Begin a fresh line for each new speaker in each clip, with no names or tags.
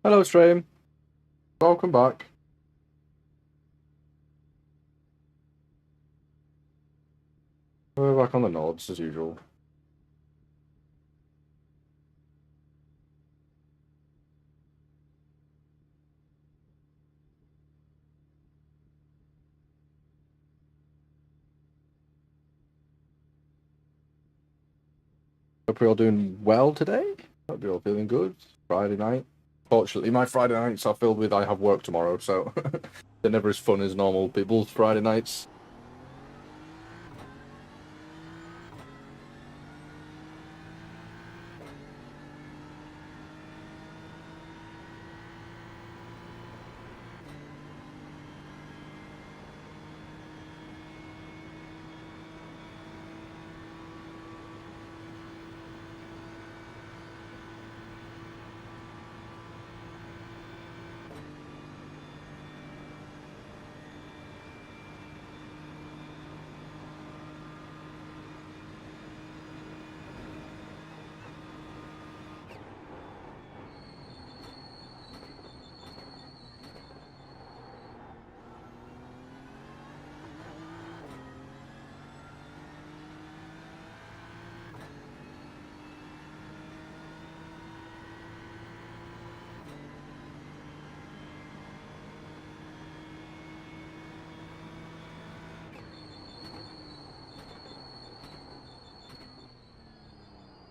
Hello, stream. Welcome back. We're back on the Nords as usual. Hope you're all doing well today. Hope you're all feeling good. Friday night. Fortunately, my Friday nights are filled with I have work tomorrow, so they're never as fun as normal people's Friday nights.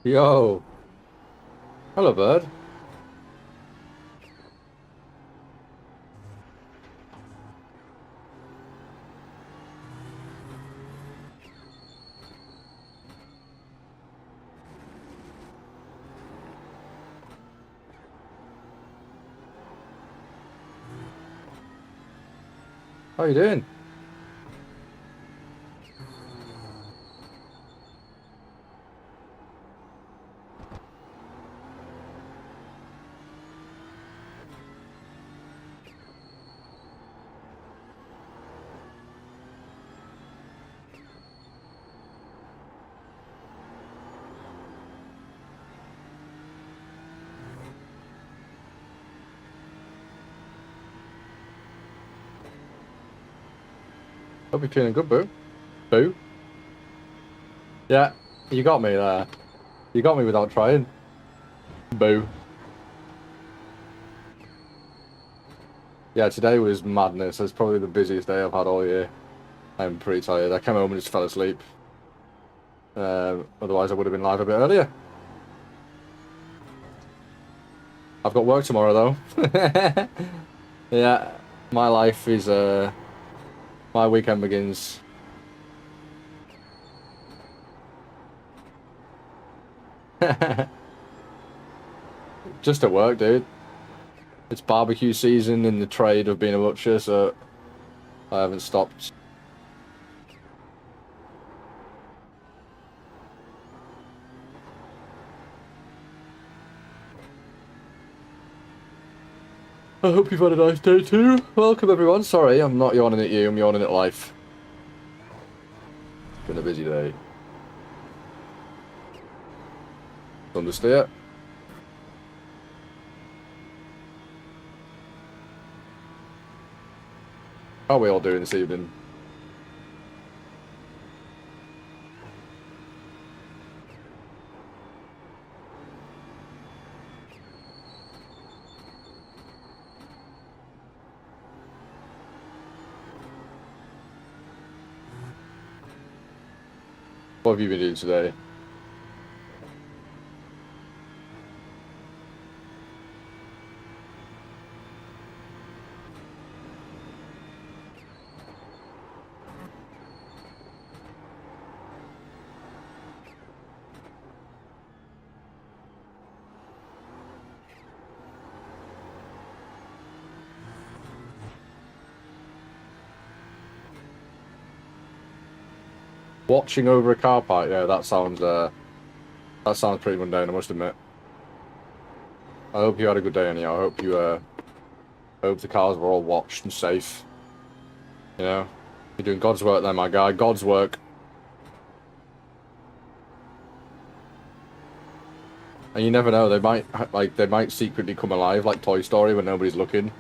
Yo. Hello, bird. How you doing? Hope you're feeling good, boo. Boo. Yeah, you got me there. You got me without trying. Boo. Yeah, today was madness. It's probably the busiest day I've had all year. I'm pretty tired. I came home and just fell asleep. Otherwise, I would have been live a bit earlier. I've got work tomorrow, though. Yeah, my life is, my weekend begins. Just at work, dude. It's barbecue season in the trade of being a butcher, so I haven't stopped. I hope you've had a nice day too. Welcome everyone. Sorry, I'm not yawning at you, I'm yawning at life. It's been a busy day. Understand? How are we all doing this evening? What have you been doing today? Watching over a car park, yeah, that sounds pretty mundane, I must admit. I hope you had a good day anyhow. I hope you hope the cars were all watched and safe. You know? You're doing God's work there, my guy. God's work. And you never know, they might secretly come alive like Toy Story when nobody's looking.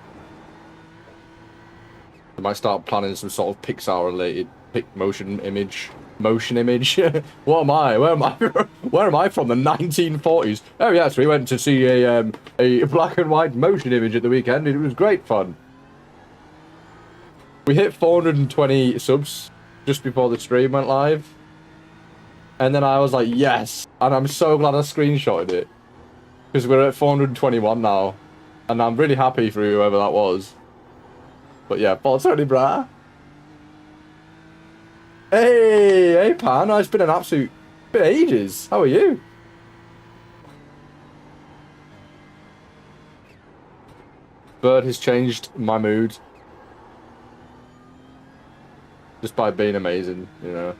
They might start planning some sort of Pixar-related motion image. What am I? Where am I? Where am I from? The 1940s? Oh yes, we went to see a black and white motion image at the weekend. It was great fun. We hit 420 subs just before the stream went live. And then I was like, yes. And I'm so glad I screenshotted it. Because we're at 421 now. And I'm really happy for whoever that was. But yeah, 420, brah. Hey, Pan. It's been an absolute... been ages. How are you? Bird has changed my mood. Just by being amazing, you know.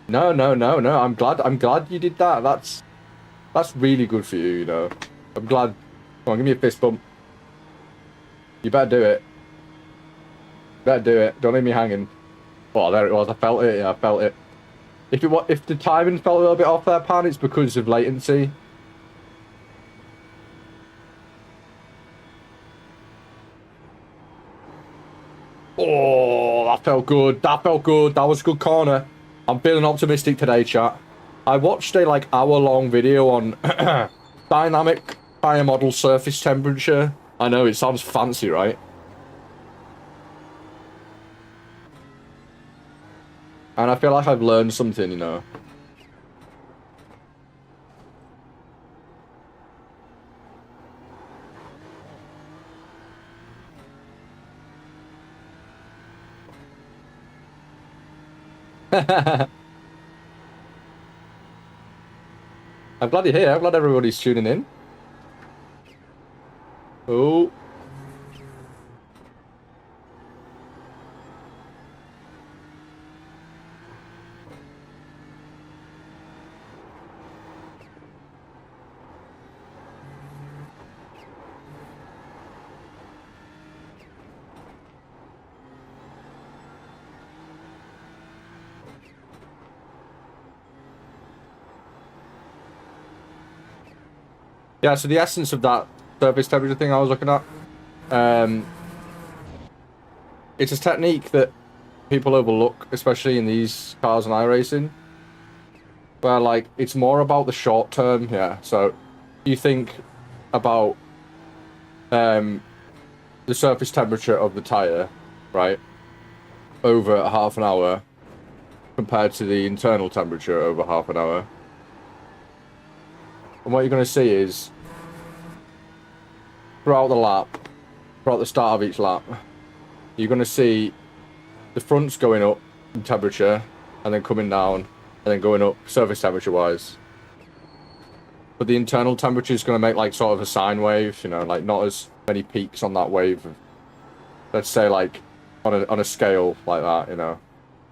No. I'm glad you did that. That's really good for you, you know. I'm glad. Come on, give me a fist bump. You better do it. Better do it. Don't leave me hanging. Oh, there it was. I felt it. Yeah, I felt it. If the timing felt a little bit off there, Pan, it's because of latency. Oh, that felt good. That felt good. That was a good corner. I'm feeling optimistic today, chat. I watched a hour-long video on dynamic tire model surface temperature. I know, it sounds fancy, right? And I feel like I've learned something, you know. I'm glad you're here. I'm glad everybody's tuning in. Oh. Yeah, so the essence of that surface temperature thing I was looking at, it's a technique that people overlook, especially in these cars and iRacing, where it's more about the short term. Yeah, so you think about the surface temperature of the tire, right, over half an hour compared to the internal temperature over half an hour. And what you're going to see is throughout the start of each lap, you're going to see the fronts going up in temperature and then coming down and then going up surface temperature wise. But the internal temperature is going to make sort of a sine wave, you know, not as many peaks on that wave. Let's say on a scale like that, you know,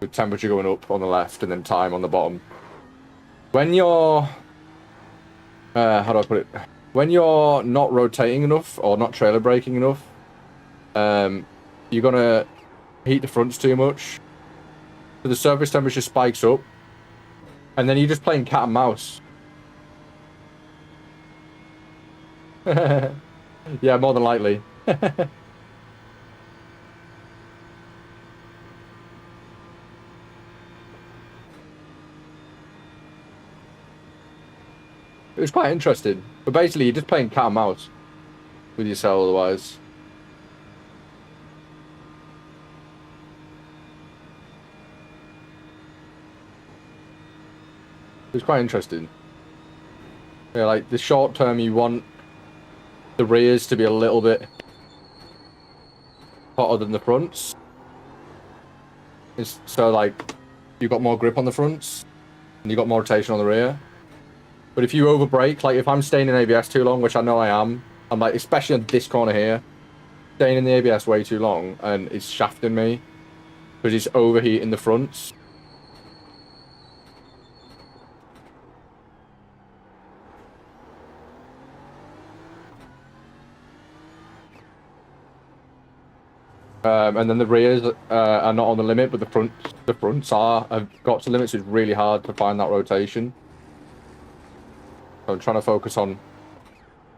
with temperature going up on the left and then time on the bottom. When you're how do I put it? When you're not rotating enough or not trailer braking enough, you're gonna heat the fronts too much. So the surface temperature spikes up, and then you're just playing cat and mouse. Yeah, more than likely. It was quite interesting. But basically, you're just playing cat and mouse with yourself otherwise. It was quite interesting. Yeah, the short term, you want the rears to be a little bit hotter than the fronts. So, you've got more grip on the fronts, and you've got more rotation on the rear. But if you overbrake, if I'm staying in ABS too long, which I know I am, I'm especially on this corner here, staying in the ABS way too long, and it's shafting me, because it's overheating the fronts. And then the rears are not on the limit, but the fronts have got to limit, so it's really hard to find that rotation. I'm trying to focus on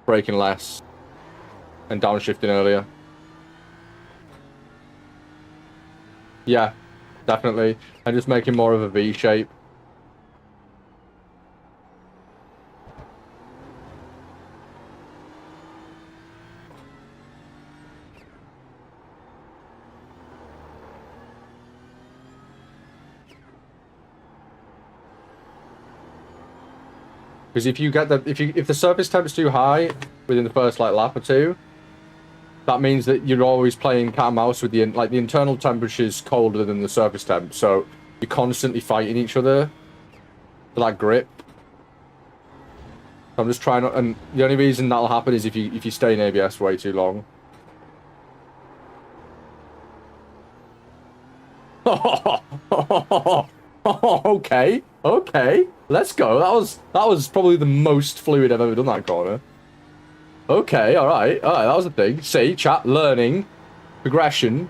braking less and downshifting earlier. Yeah, definitely. And just making more of a V shape. Because if you get the if the surface temp's too high within the first like lap or two, that means that you're always playing cat and mouse with the internal temperature's colder than the surface temp, so you're constantly fighting each other for that grip. I'm just trying to, and the only reason that'll happen is if you stay in ABS way too long. Okay, okay, let's go. That was probably the most fluid I've ever done that corner. Okay, all right, that was the thing. See, chat, learning, progression.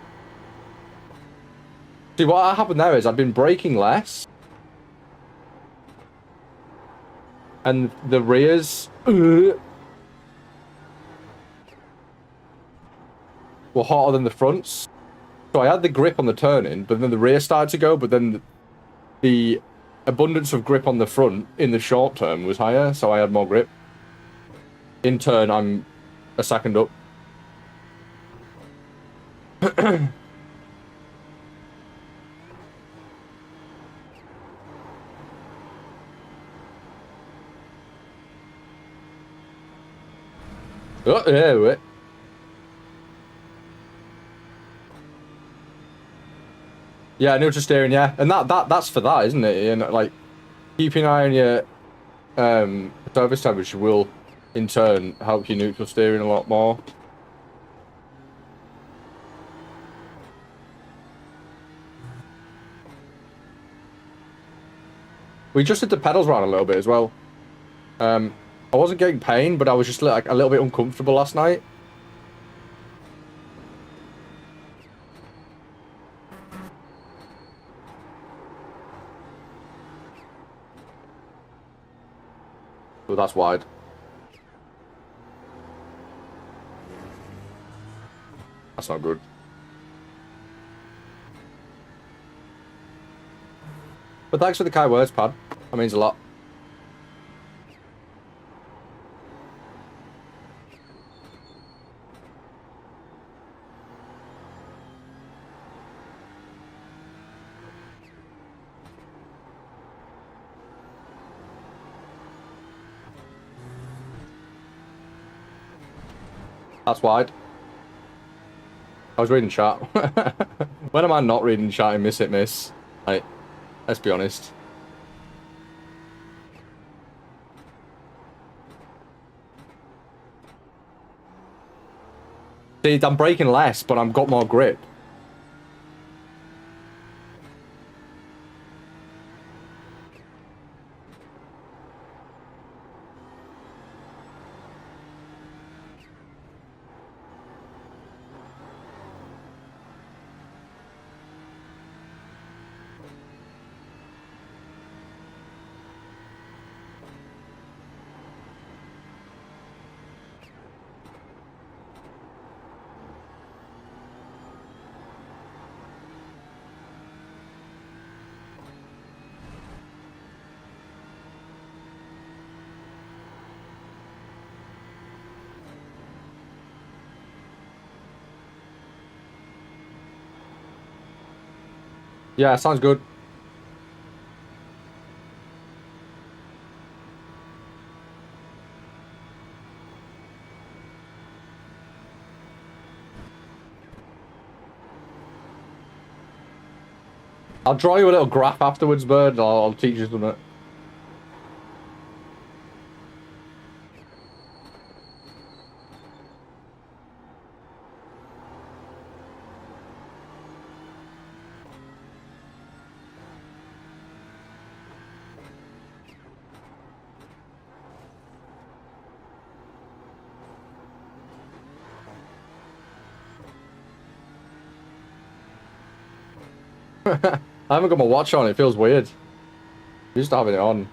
See, what happened there is I've been braking less, and the rears were hotter than the fronts. So I had the grip on the turn-in, but then the rear started to go, but then the abundance of grip on the front in the short term was higher, so I had more grip. In turn, I'm a second up. Oh, yeah, wait. Yeah, neutral steering, yeah. And that's for that, isn't it? And like keeping an eye on your surface temperature will in turn help your neutral steering a lot more. We adjusted the pedals around a little bit as well. I wasn't getting pain, but I was just like a little bit uncomfortable last night. Oh, that's wide. That's not good. But thanks for the kind words, Pad. That means a lot. That's wide. I was reading chat. When am I not reading chat and miss it, miss? Like, let's be honest. See, I'm braking less, but I've got more grip. Yeah, sounds good. I'll draw you a little graph afterwards, Bird. I'll teach you something. I haven't got my watch on. It feels weird. I'm used to having it on.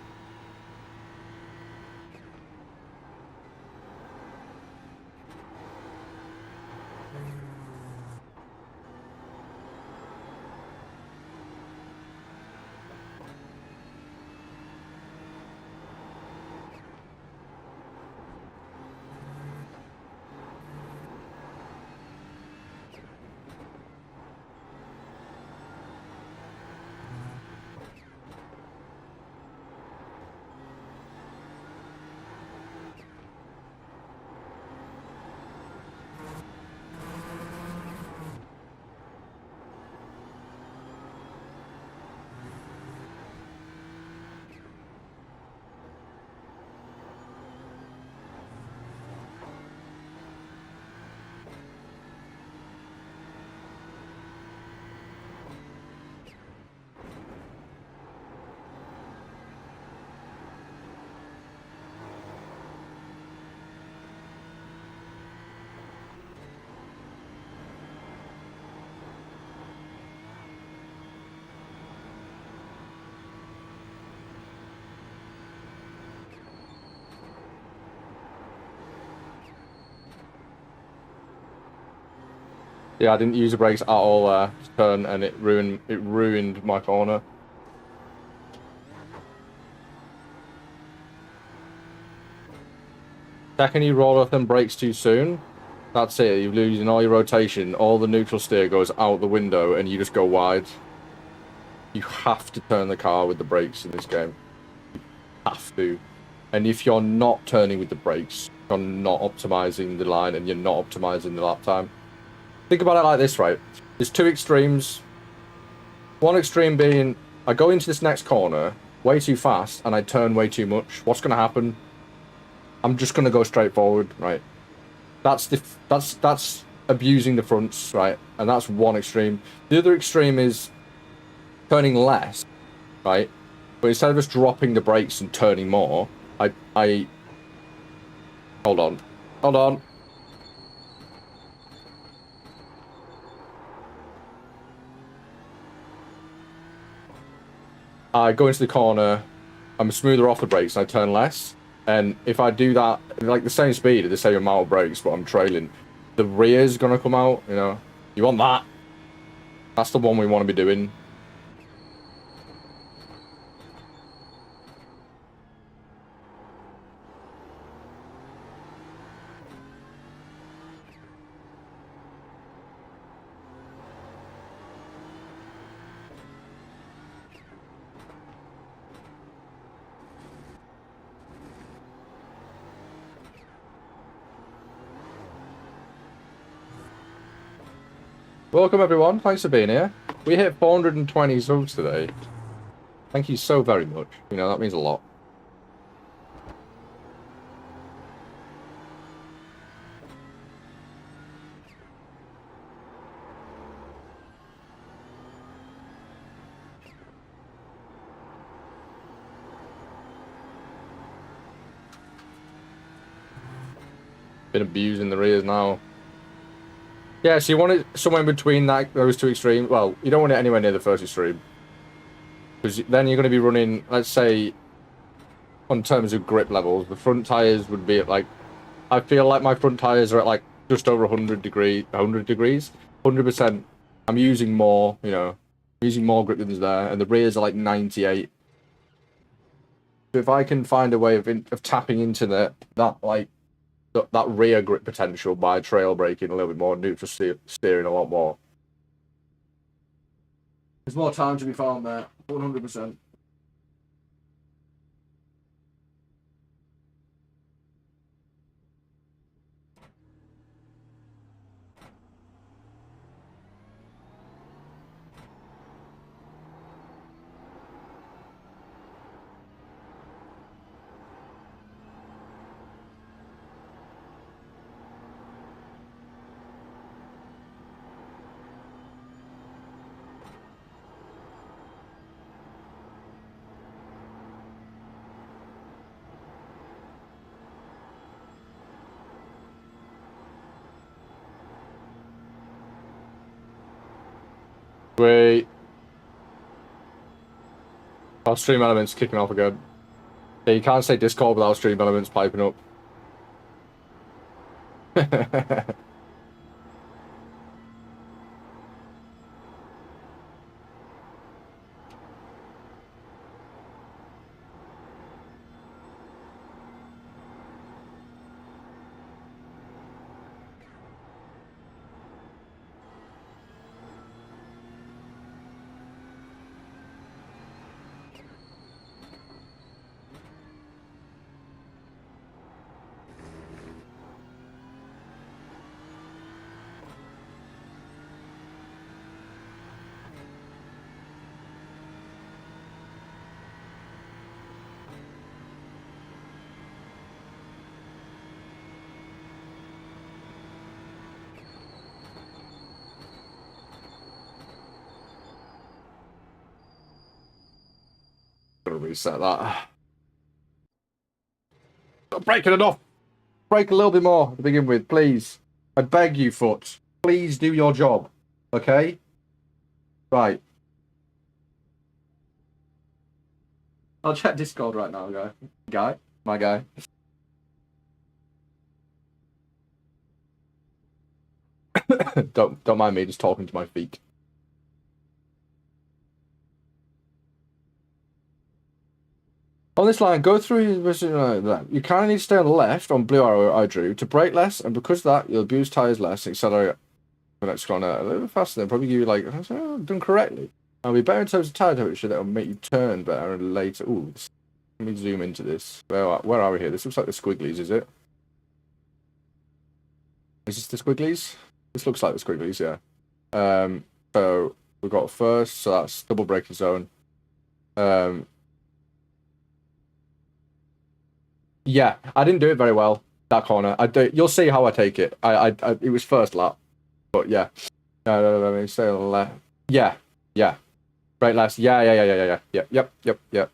Yeah, I didn't use the brakes at all to turn, and it ruined my corner. Second you roll off them brakes too soon, that's it. You're losing all your rotation. All the neutral steer goes out the window, and you just go wide. You have to turn the car with the brakes in this game. You have to. And if you're not turning with the brakes, you're not optimizing the line, and you're not optimizing the lap time. Think about it like this, right? There's two extremes. One extreme being, I go into this next corner way too fast, and I turn way too much. What's going to happen? I'm just going to go straight forward, right? That's abusing the fronts, right? And that's one extreme. The other extreme is turning less, right? But instead of just dropping the brakes and turning more, I hold on. I go into the corner, I'm smoother off the brakes, and I turn less. And if I do that, like the same speed, at the same amount of brakes, but I'm trailing, the rear's gonna come out, you know? You want that? That's the one we want to be doing. Welcome everyone, thanks for being here. We hit 420 subs today. Thank you so very much. You know, that means a lot. Been abusing the rears now. Yeah, so you want it somewhere in between those two extremes. Well, you don't want it anywhere near the first extreme. Because then you're going to be running, let's say, on terms of grip levels, the front tyres would be at like, I feel like my front tyres are at like just over 100 degrees, 100%. I'm using more, you know, I'm using more grip than is there, and the rears are like 98. So if I can find a way of tapping into that rear grip potential by trail braking a little bit more, neutral steering a lot more. There's more time to be found there, 100%. Wait. Our stream elements kicking off again. Yeah, you can't say Discord without stream elements piping up. Gotta reset that. Stop breaking it off. Break a little bit more to begin with, please. I beg you, Foot. Please do your job. Okay? Right. I'll check Discord right now, guy. My guy. Don't mind me just talking to my feet. On this line, go through you kind of need to stay on the left on blue arrow I drew to brake less, and because of that, you'll abuse tires less, accelerate the next corner a little bit faster. Then probably give you like done correctly. I'll be better in terms of tire temperature. That will make you turn better and later. Ooh, let me zoom into this. Where are we here? This looks like the squigglies, is it? Is this the squigglies? This looks like the squigglies, yeah. So we've got first, so that's double braking zone. Yeah, I didn't do it very well that corner. You'll see how I take it. It was first lap, but yeah. No, let me say left. Yeah. Right, last. Yeah. Yep.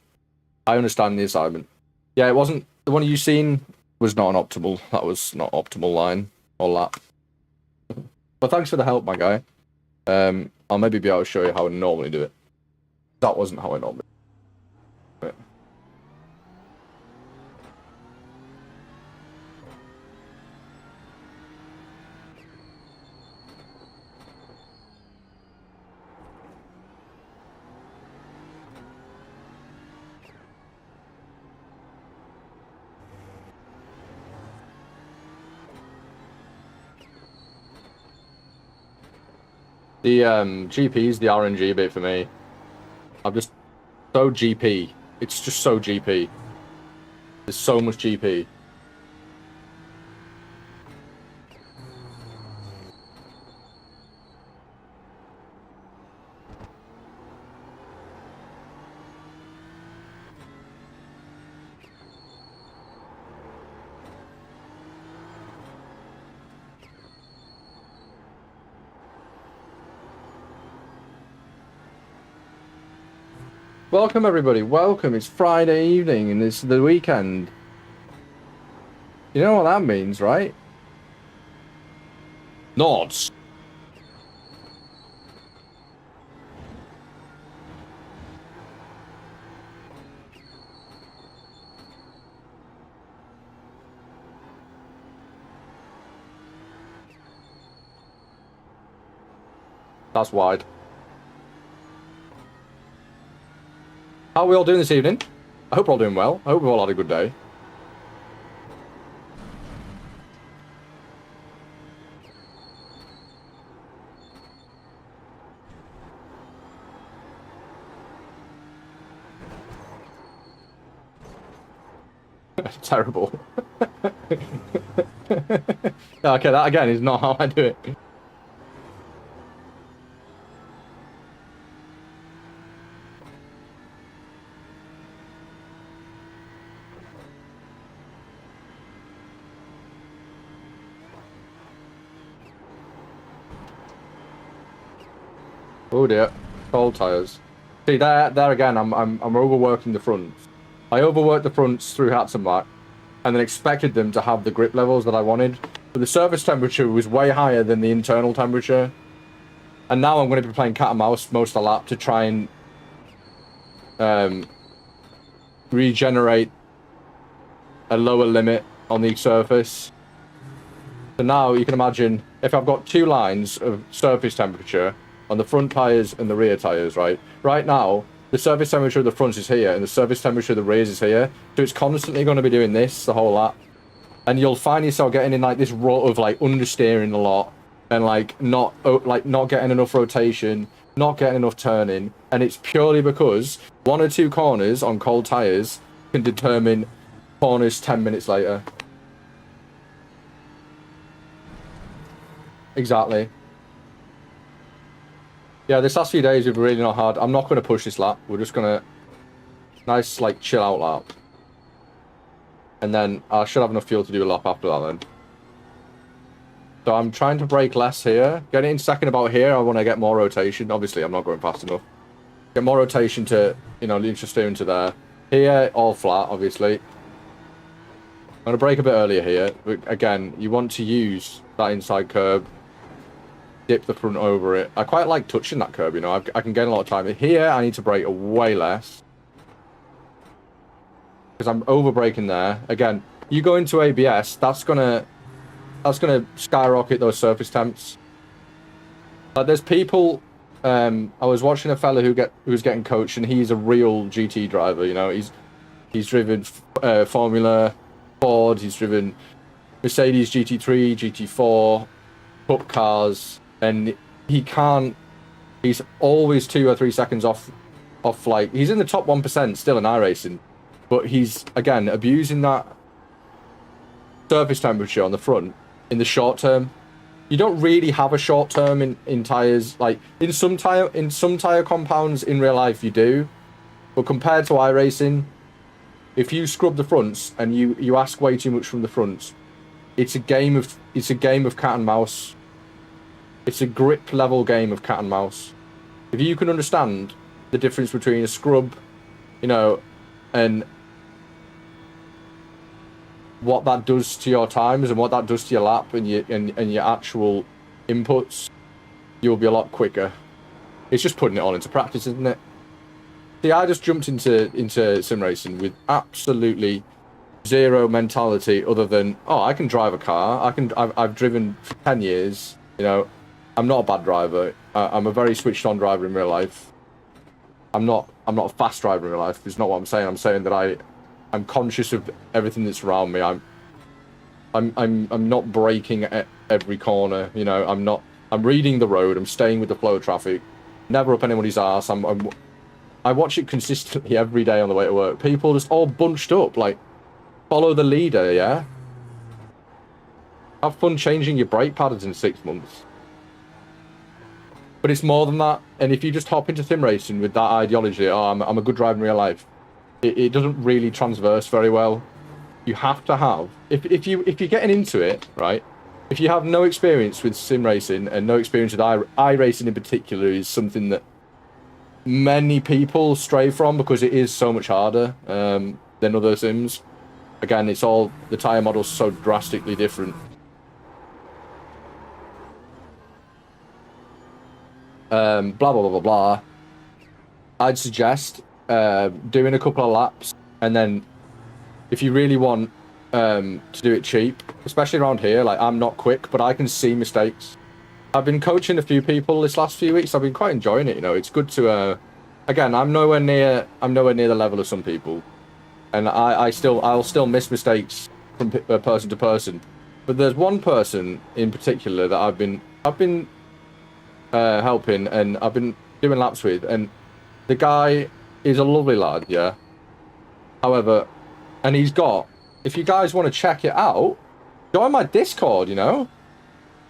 I understand the assignment. Yeah, it wasn't the one you seen was not an optimal. That was not optimal line or lap. But thanks for the help, my guy. I'll maybe be able to show you how I normally do it. That wasn't how I normally do it. The GP's the RNG bit for me. I'm just so GP. It's just so GP. There's so much GP. Welcome, everybody. Welcome. It's Friday evening and it's the weekend. You know what that means, right? Nords. That's wide. How are we all doing this evening? I hope we're all doing well. I hope we've all had a good day. Terrible. Okay, that again is not how I do it. Oh dear, cold tires. See there again. I'm overworking the fronts. I overworked the fronts through Hatzenbach, and then expected them to have the grip levels that I wanted. But the surface temperature was way higher than the internal temperature, and now I'm going to be playing cat and mouse most of the lap to try and regenerate a lower limit on the surface. So now you can imagine if I've got two lines of surface temperature on the front tires and the rear tires, right? Right now, the surface temperature of the front is here, and the surface temperature of the rears is here. So it's constantly going to be doing this the whole lap, and you'll find yourself getting in like this rut of like understeering a lot, and like not getting enough rotation, not getting enough turning, and it's purely because one or two corners on cold tires can determine corners 10 minutes later. Exactly. Yeah, this last few days we've really not had. I'm not going to push this lap. We're just going to nice like chill out lap, and then I should have enough fuel to do a lap after that then. So I'm trying to brake less here. Get it in second about here. I want to get more rotation. Obviously, I'm not going fast enough. Get more rotation to, you know, the steering to there. Here, all flat, obviously. I'm going to brake a bit earlier here. But again, you want to use that inside curb. Dip the front over it. I quite like touching that curb, you know. I can gain a lot of time. Here, I need to brake way less, because I'm over braking there. Again, you go into ABS, that's gonna skyrocket those surface temps. Like, there's people. I was watching a fella who was getting coached, and he's a real GT driver. You know, he's driven Formula Ford. He's driven Mercedes GT3, GT4, Cup cars, and he can't. He's always 2 or 3 seconds off. Like, he's in the top 1% still in iRacing, but he's again abusing that surface temperature on the front in the short term. You don't really have a short term in tires. Like, in some tire compounds in real life you do, but compared to iRacing, if you scrub the fronts and you ask way too much from the fronts, it's a game of cat and mouse. It's a grip level game of cat and mouse. If you can understand the difference between a scrub, you know, and what that does to your times and what that does to your lap and your actual inputs, you'll be a lot quicker. It's just putting it all into practice, isn't it? See, I just jumped into sim racing with absolutely zero mentality other than, oh, I can drive a car. I've driven for 10 years. You know, I'm not a bad driver. I'm a very switched on driver in real life. I'm not a fast driver in real life. It's not what I'm saying. I'm saying that I'm conscious of everything that's around me. I'm not braking at every corner. You know, I'm reading the road. I'm staying with the flow of traffic. Never up anybody's ass. I watch it consistently every day on the way to work. People just all bunched up, like, follow the leader, yeah? Have fun changing your brake patterns in 6 months. But it's more than that. And if you just hop into sim racing with that ideology, oh, I'm a good driver in real life, it doesn't really transverse very well. You have to have, if you're getting into it, right? If you have no experience with sim racing and no experience with iRacing in particular, is something that many people stray from because it is so much harder than other sims. Again, it's all, the tire model's so drastically different. Blah blah blah blah blah. I'd suggest doing a couple of laps, and then if you really want to do it cheap, especially around here, like, I'm not quick, but I can see mistakes. I've been coaching a few people this last few weeks. I've been quite enjoying it. You know, it's good to. Again, I'm nowhere near the level of some people, and I'll still miss mistakes from person to person. But there's one person in particular that I've been helping, and I've been doing laps with, and the guy is a lovely lad, yeah. However, and he's got, if you guys want to check it out, join my Discord, you know.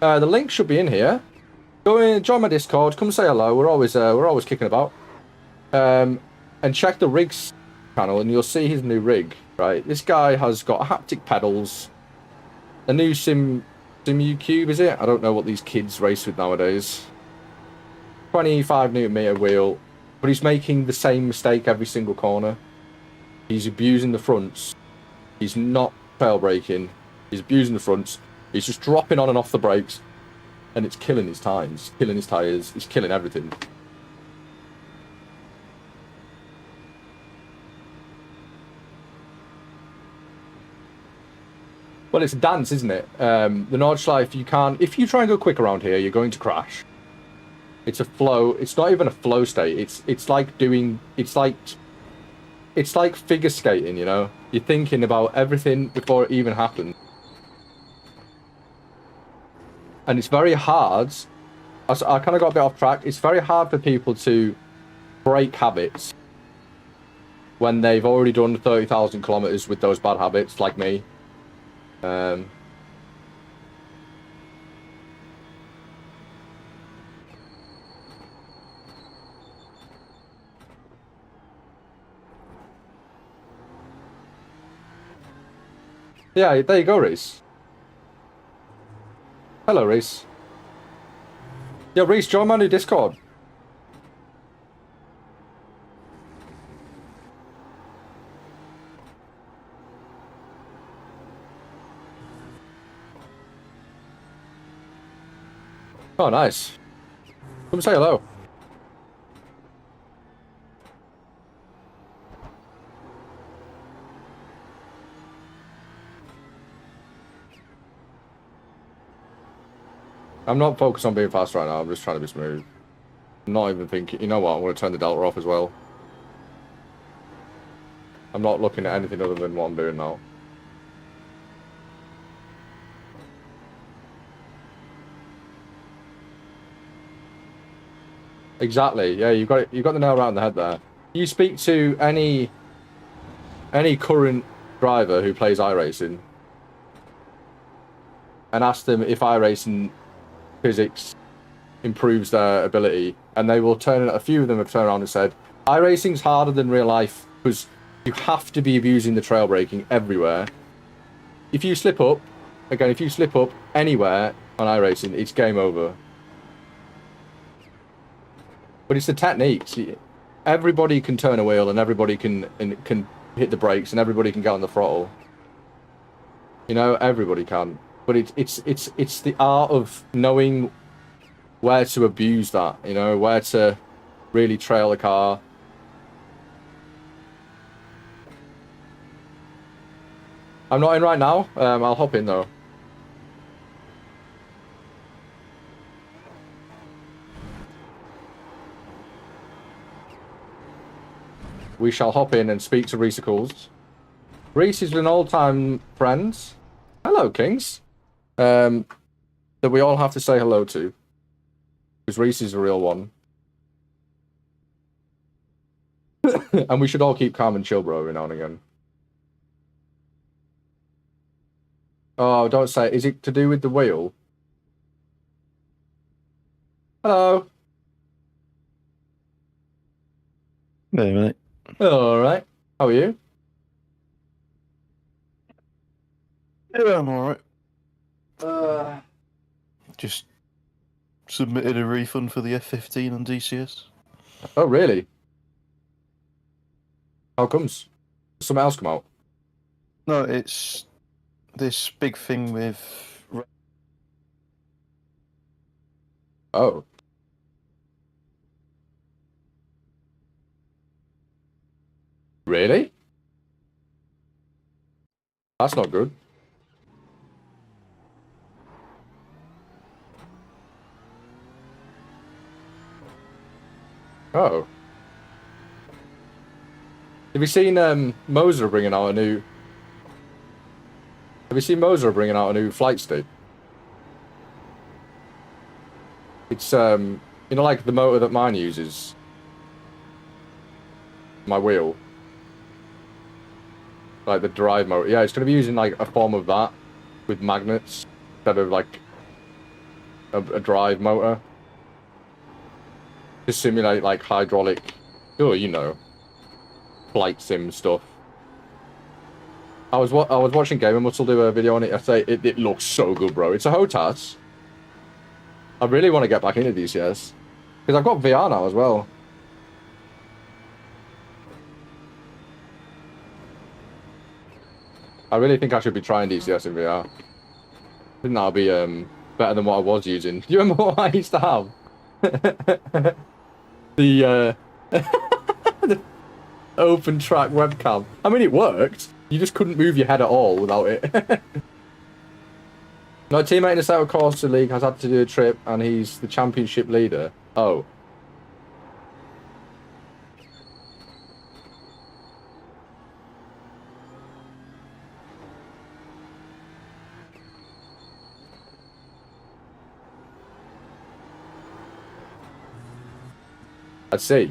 The link should be in here. Go in, join my Discord, come say hello. We're always kicking about. And check the rigs channel, and you'll see his new rig, right? This guy has got haptic pedals, a new Simu Cube, is it? I don't know what these kids race with nowadays. 25 Newton meter wheel, but he's making the same mistake every single corner. He's abusing the fronts. He's not tail braking. He's abusing the fronts. He's just dropping on and off the brakes, and it's killing his times, killing his tires. It's killing everything. Well, it's a dance, isn't it? The Nordschleife, you can't. If you try and go quick around here, you're going to crash. It's a flow. It's not even a flow state. It's like figure skating, you know? You're thinking about everything before it even happens. And it's very hard. I kind of got a bit off track. It's very hard for people to break habits when they've already done 30,000 kilometers with those bad habits, like me. Yeah, there you go, Reese. Hello, Reese. Yeah, Reese, join my new Discord. Oh, nice. Come say hello. I'm not focused on being fast right now. I'm just trying to be smooth. I'm not even thinking, you know what, I'm going to turn the delta off as well. I'm not looking at anything other than what I'm doing now. Exactly. Yeah, you got it. You got the nail right on the head there. You speak to any current driver who plays iRacing and ask them if iRacing physics improves their ability, and they will turn. A few of them have turned around and said, iRacing's harder than real life because you have to be abusing the trail braking everywhere. If you slip up, again, if you slip up anywhere on iRacing, it's game over. But it's the techniques. Everybody can turn a wheel, and everybody can hit the brakes, and everybody can get on the throttle. You know, everybody can. But it's the art of knowing where to abuse that. You know, where to really trail a car. I'm not in right now. I'll hop in though. We shall hop in and speak to Reesicles. Reese is an old-time friend. Hello, Kings. That we all have to say hello to. Because Reese is a real one. And we should all keep calm and chill, bro, every now and again. Oh, don't say it. Is it to do with the wheel? Hello.
Hey, mate.
All right. How are you?
Yeah, I'm alright. Just submitted a refund for the F15 on DCS.
Oh, really? How comes? Something else come out?
No, it's this big thing with...
Oh. Really? That's not good. Oh. Have you seen Moser bringing out a new... Have you seen Moser bringing out a new flight stick? It's, you know, like the motor that mine uses. My wheel. Like the drive motor. Yeah, it's going to be using like a form of that with magnets instead of like a drive motor. To simulate like hydraulic, oh, you know, flight sim stuff. I was watching Gamer Muscle do a video on it. I say it looks so good, bro. It's a HOTAS. I really want to get back into DCS because I've got VR now as well. I really think I should be trying DCS in VR. I think that'll be better than what I was using. Do you remember what I used to have? the the open track webcam. I mean, it worked. You just couldn't move your head at all without it. My teammate in the South Corsa League has had to do a trip, and he's the championship leader. Oh. I see.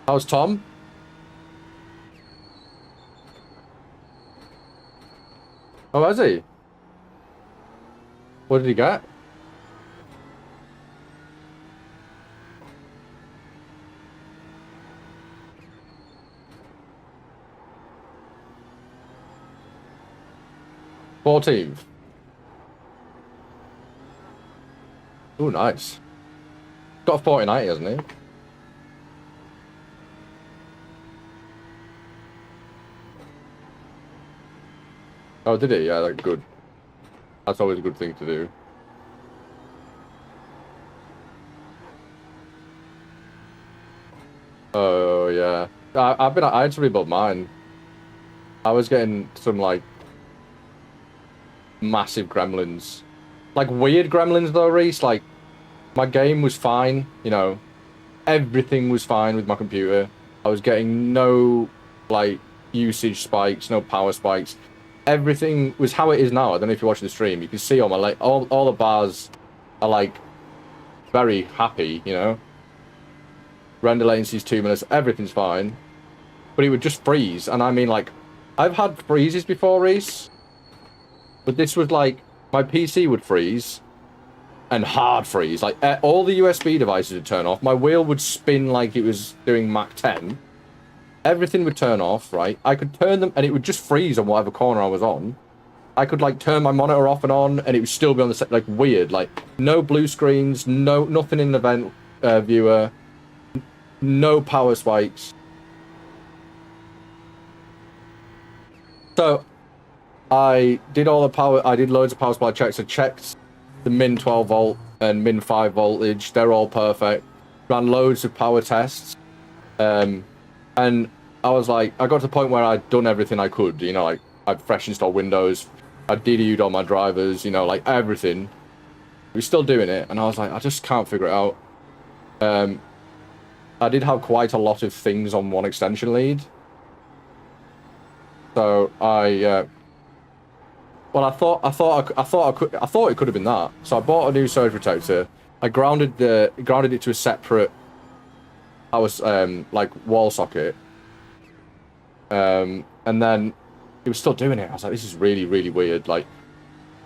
How's Tom? Oh, has he? What did he get? $14th. Oh, nice. Got a 4090, hasn't he? Oh, did he? Yeah, that's good. That's always a good thing to do. Oh, yeah. I had to rebuild mine. I was getting some like massive gremlins, like weird gremlins though, Reese. Like my game was fine, you know, everything was fine with my computer. I was getting no like usage spikes, no power spikes. Everything was how it is now. I don't know if you're watching the stream. You can see on my like all the bars are like very happy, you know. Render latency's 2 minutes, everything's fine. But it would just freeze, and I mean like I've had freezes before, Reese. But this was like my PC would freeze and hard freeze. Like all the USB devices would turn off. My wheel would spin like it was doing Mach 10. Everything would turn off, right? I could turn them and it would just freeze on whatever corner I was on. I could like turn my monitor off and on and it would still be on the set, like weird. Like no blue screens, nothing in the event viewer, no power spikes. So I did all the power, I did loads of power supply checks. I checked the min 12 volt and min 5 voltage. They're all perfect. Ran loads of power tests. And I was like, I got to the point where I'd done everything I could, you know, like I'd fresh installed Windows, I'd DDU'd all my drivers, you know, like everything. We were still doing it. And I was like, I just can't figure it out. I did have quite a lot of things on one extension lead. So well, I thought it could have been that. So I bought a new surge protector. I grounded it to a separate power like wall socket. And then it was still doing it. I was like, this is really, really weird. Like,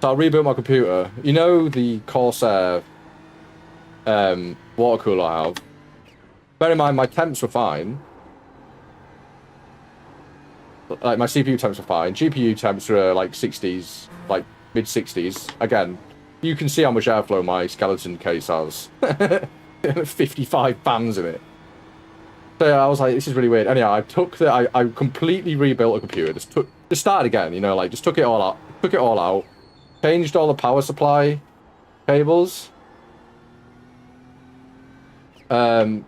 so I rebuilt my computer. You know the Corsair water cooler I have. Bear in mind, my temps were fine. Like my CPU temps are fine. GPU temps are like 60s, like mid 60s. Again, you can see how much airflow my skeleton case has. 55 fans in it. So yeah, I was like, this is really weird. Anyhow, I completely rebuilt a computer. Just started again, you know, like just took it all out, changed all the power supply cables. And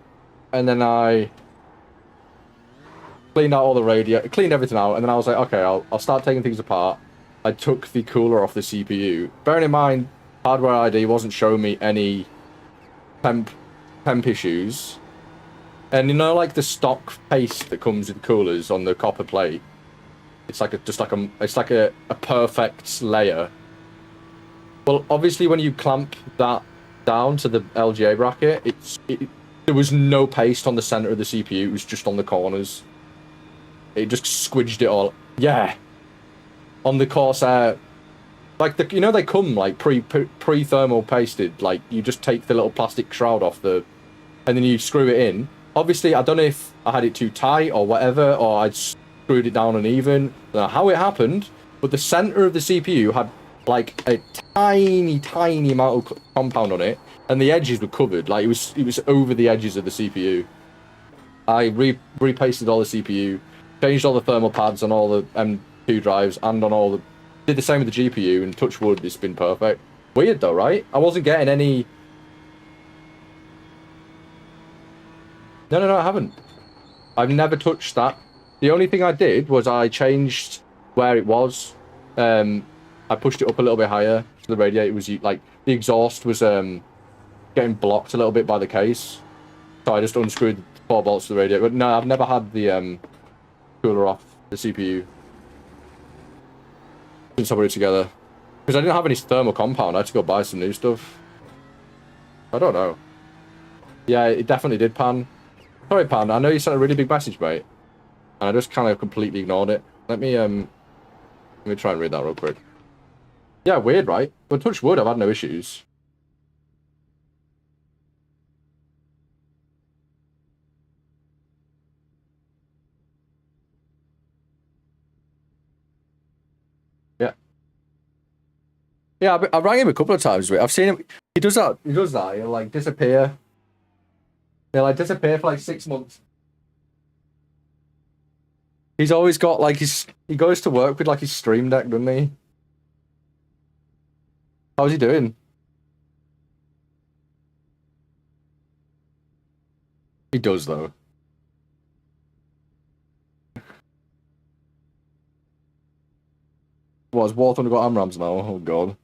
then I cleaned out all the radio, cleaned everything out, and then I was like, okay, I'll start taking things apart. I took the cooler off the CPU. Bearing in mind, hardware ID wasn't showing me any temp issues. And you know, like the stock paste that comes with coolers on the copper plate, it's like a perfect layer. Well, obviously, when you clamp that down to the LGA bracket, there was no paste on the center of the CPU. It was just on the corners. It just squidged it all. Yeah, on the Corsair, like you know, they come like pre-thermal pasted. Like you just take the little plastic shroud off and then you screw it in. Obviously, I don't know if I had it too tight or whatever, or I'd screwed it down uneven. I don't know how it happened, but the center of the CPU had like a tiny amount of compound on it, and the edges were covered. Like it was over the edges of the CPU. I repasted all the CPU, changed all the thermal pads on all the M2 drives and on all the. Did the same with the GPU, and touch wood, it's been perfect. Weird though, right? I wasn't getting any. No, I haven't. I've never touched that. The only thing I did was I changed where it was. I pushed it up a little bit higher, so the radiator was like the exhaust was getting blocked a little bit by the case. So I just unscrewed 4 bolts to the radiator. But no, I've never had the cooler off the CPU since I put it together, because I didn't have any thermal compound. I had to go buy some new stuff. I don't know. Yeah, it definitely did pan. Sorry, Pan, I know you sent a really big message, mate, and I just kind of completely ignored it. Let me try and read that real quick. Yeah, weird, right? But touch wood, I've had no issues. Yeah. Yeah, I rang him a couple of times. I've seen him. He does that. He'll like disappear. He'll like disappear for like 6 months. He's always got like he goes to work with like his stream deck, doesn't he? How's he doing? He does though. What, has War Thunder got AMRAMs now? Oh, God.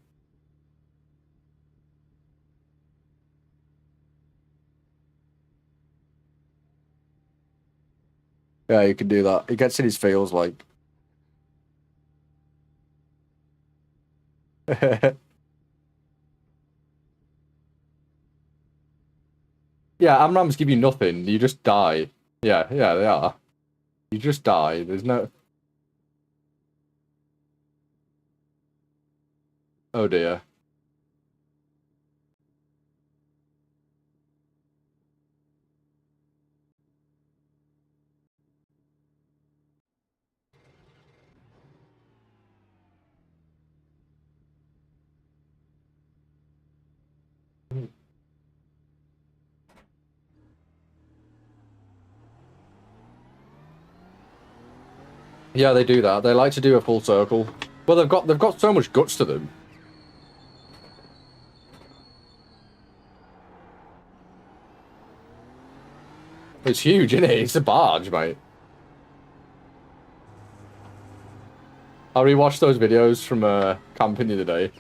Yeah, you can do that. He gets in his feels, like... Yeah, AMRAMs give you nothing. You just die. Yeah, yeah, they are. You just die. There's no... Oh, dear. Yeah, they do that. They like to do a full circle. Well, they've got so much guts to them. It's huge, isn't it? It's a barge, mate. I rewatched those videos from camping the other day.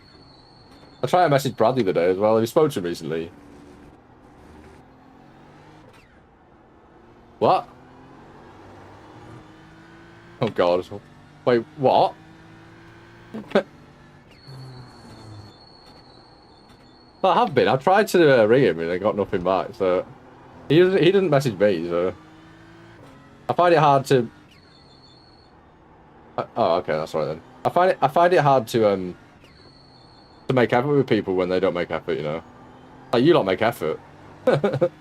I tried to message Bradley the other day as well. Have you spoke to him recently? What? Oh, God. Wait, what? I have been. I've tried to ring him and I got nothing back, so... He doesn't message me, so... I find it hard to... Oh, okay, that's right then. I find it hard to make effort with people when they don't make effort, you know? Like, you don't make effort. It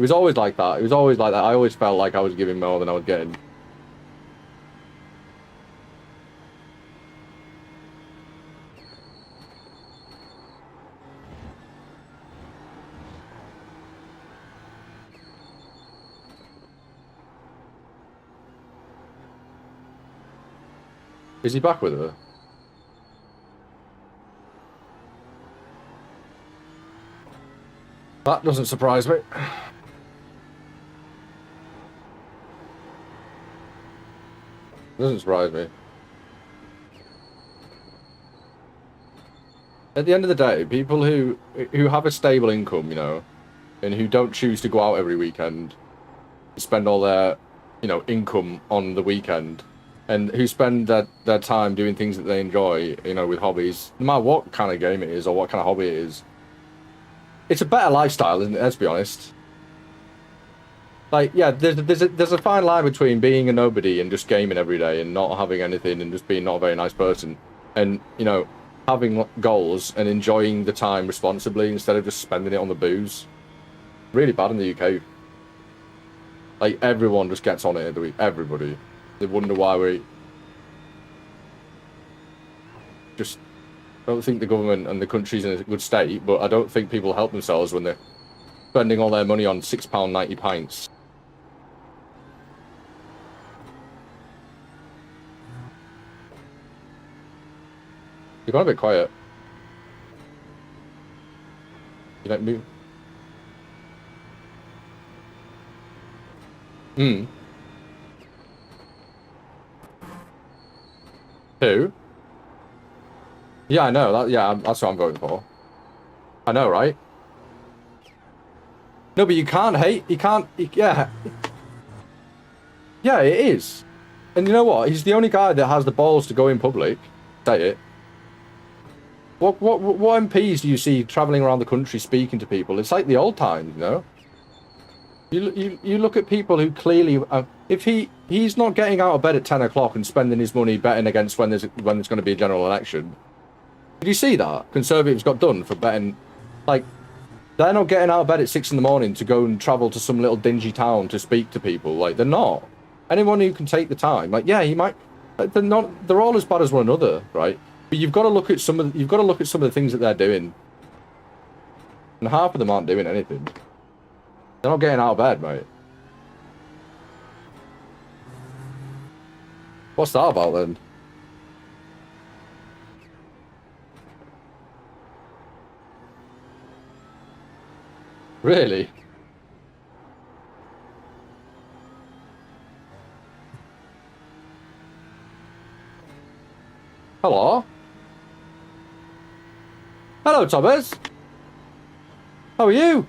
was always like that. It was always like that. I always felt like I was giving more than I was getting. Is he back with her? That doesn't surprise me. Doesn't surprise me. At the end of the day, people who have a stable income, you know, and who don't choose to go out every weekend, spend all their, you know, income on the weekend, and who spend their time doing things that they enjoy, you know, with hobbies, no matter what kind of game it is or what kind of hobby it is, it's a better lifestyle, isn't it? Let's be honest. Like, yeah, there's a fine line between being a nobody and just gaming every day and not having anything and just being not a very nice person, and, you know, having goals and enjoying the time responsibly instead of just spending it on the booze. Really bad in the UK. Like, everyone just gets on it every week. Everybody. They wonder why we just don't think the government and the country's in a good state, but I don't think people help themselves when they're spending all their money on £6.90 pints. You've got a bit quiet. You don't move. Who? Yeah, I know. Yeah, that's what I'm voting for. I know, right? No, but you can't hate. Yeah. Yeah, it is. And you know what? He's the only guy that has the balls to go in public. Say it. What MPs do you see travelling around the country speaking to people? It's like the old times, you know? You look at people who clearly... if he's not getting out of bed at 10 o'clock and spending his money betting against when there's going to be a general election. Did you see that? Conservatives got done for betting... Like, they're not getting out of bed at 6 in the morning to go and travel to some little dingy town to speak to people. Like, they're not. Anyone who can take the time, like, yeah, he might... They're not... They're all as bad as one another, right? But you've got to look at some of the things that they're doing. And half of them aren't doing anything. They're not getting out of bed, mate. What's that about, then? Really? Hello. Hello, Thomas. How are you?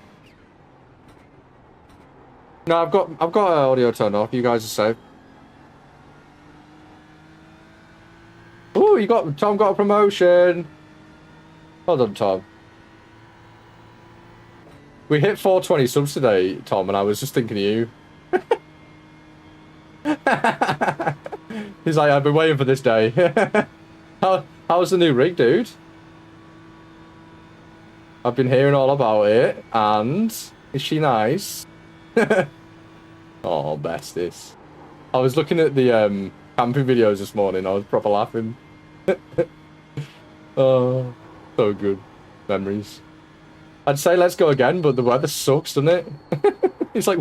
No, I've got audio turned off. You guys are safe. Ooh, Tom got a promotion. Well done, Tom. We hit 420 subs today, Tom, and I was just thinking of you. He's like, I've been waiting for this day. How's the new rig, dude? I've been hearing all about it, and is she nice? Oh, besties. I was looking at the camping videos this morning. I was proper laughing. Oh, so good. Memories. I'd say let's go again, but the weather sucks, doesn't it? It's like...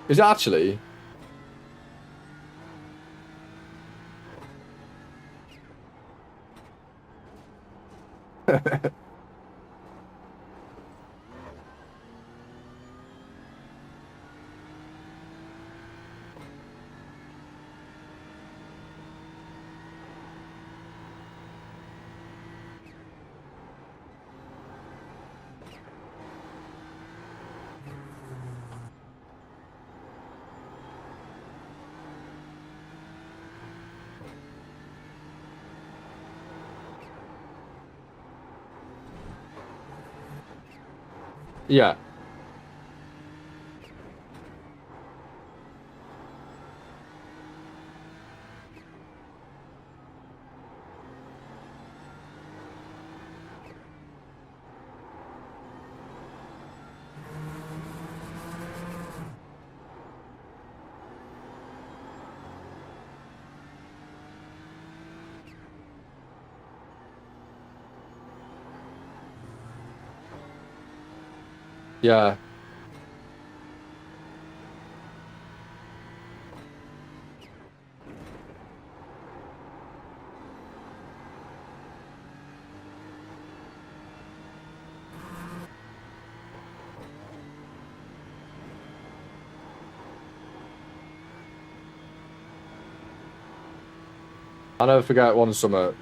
Is it actually? Yeah. Yeah. I'll never forget one summer.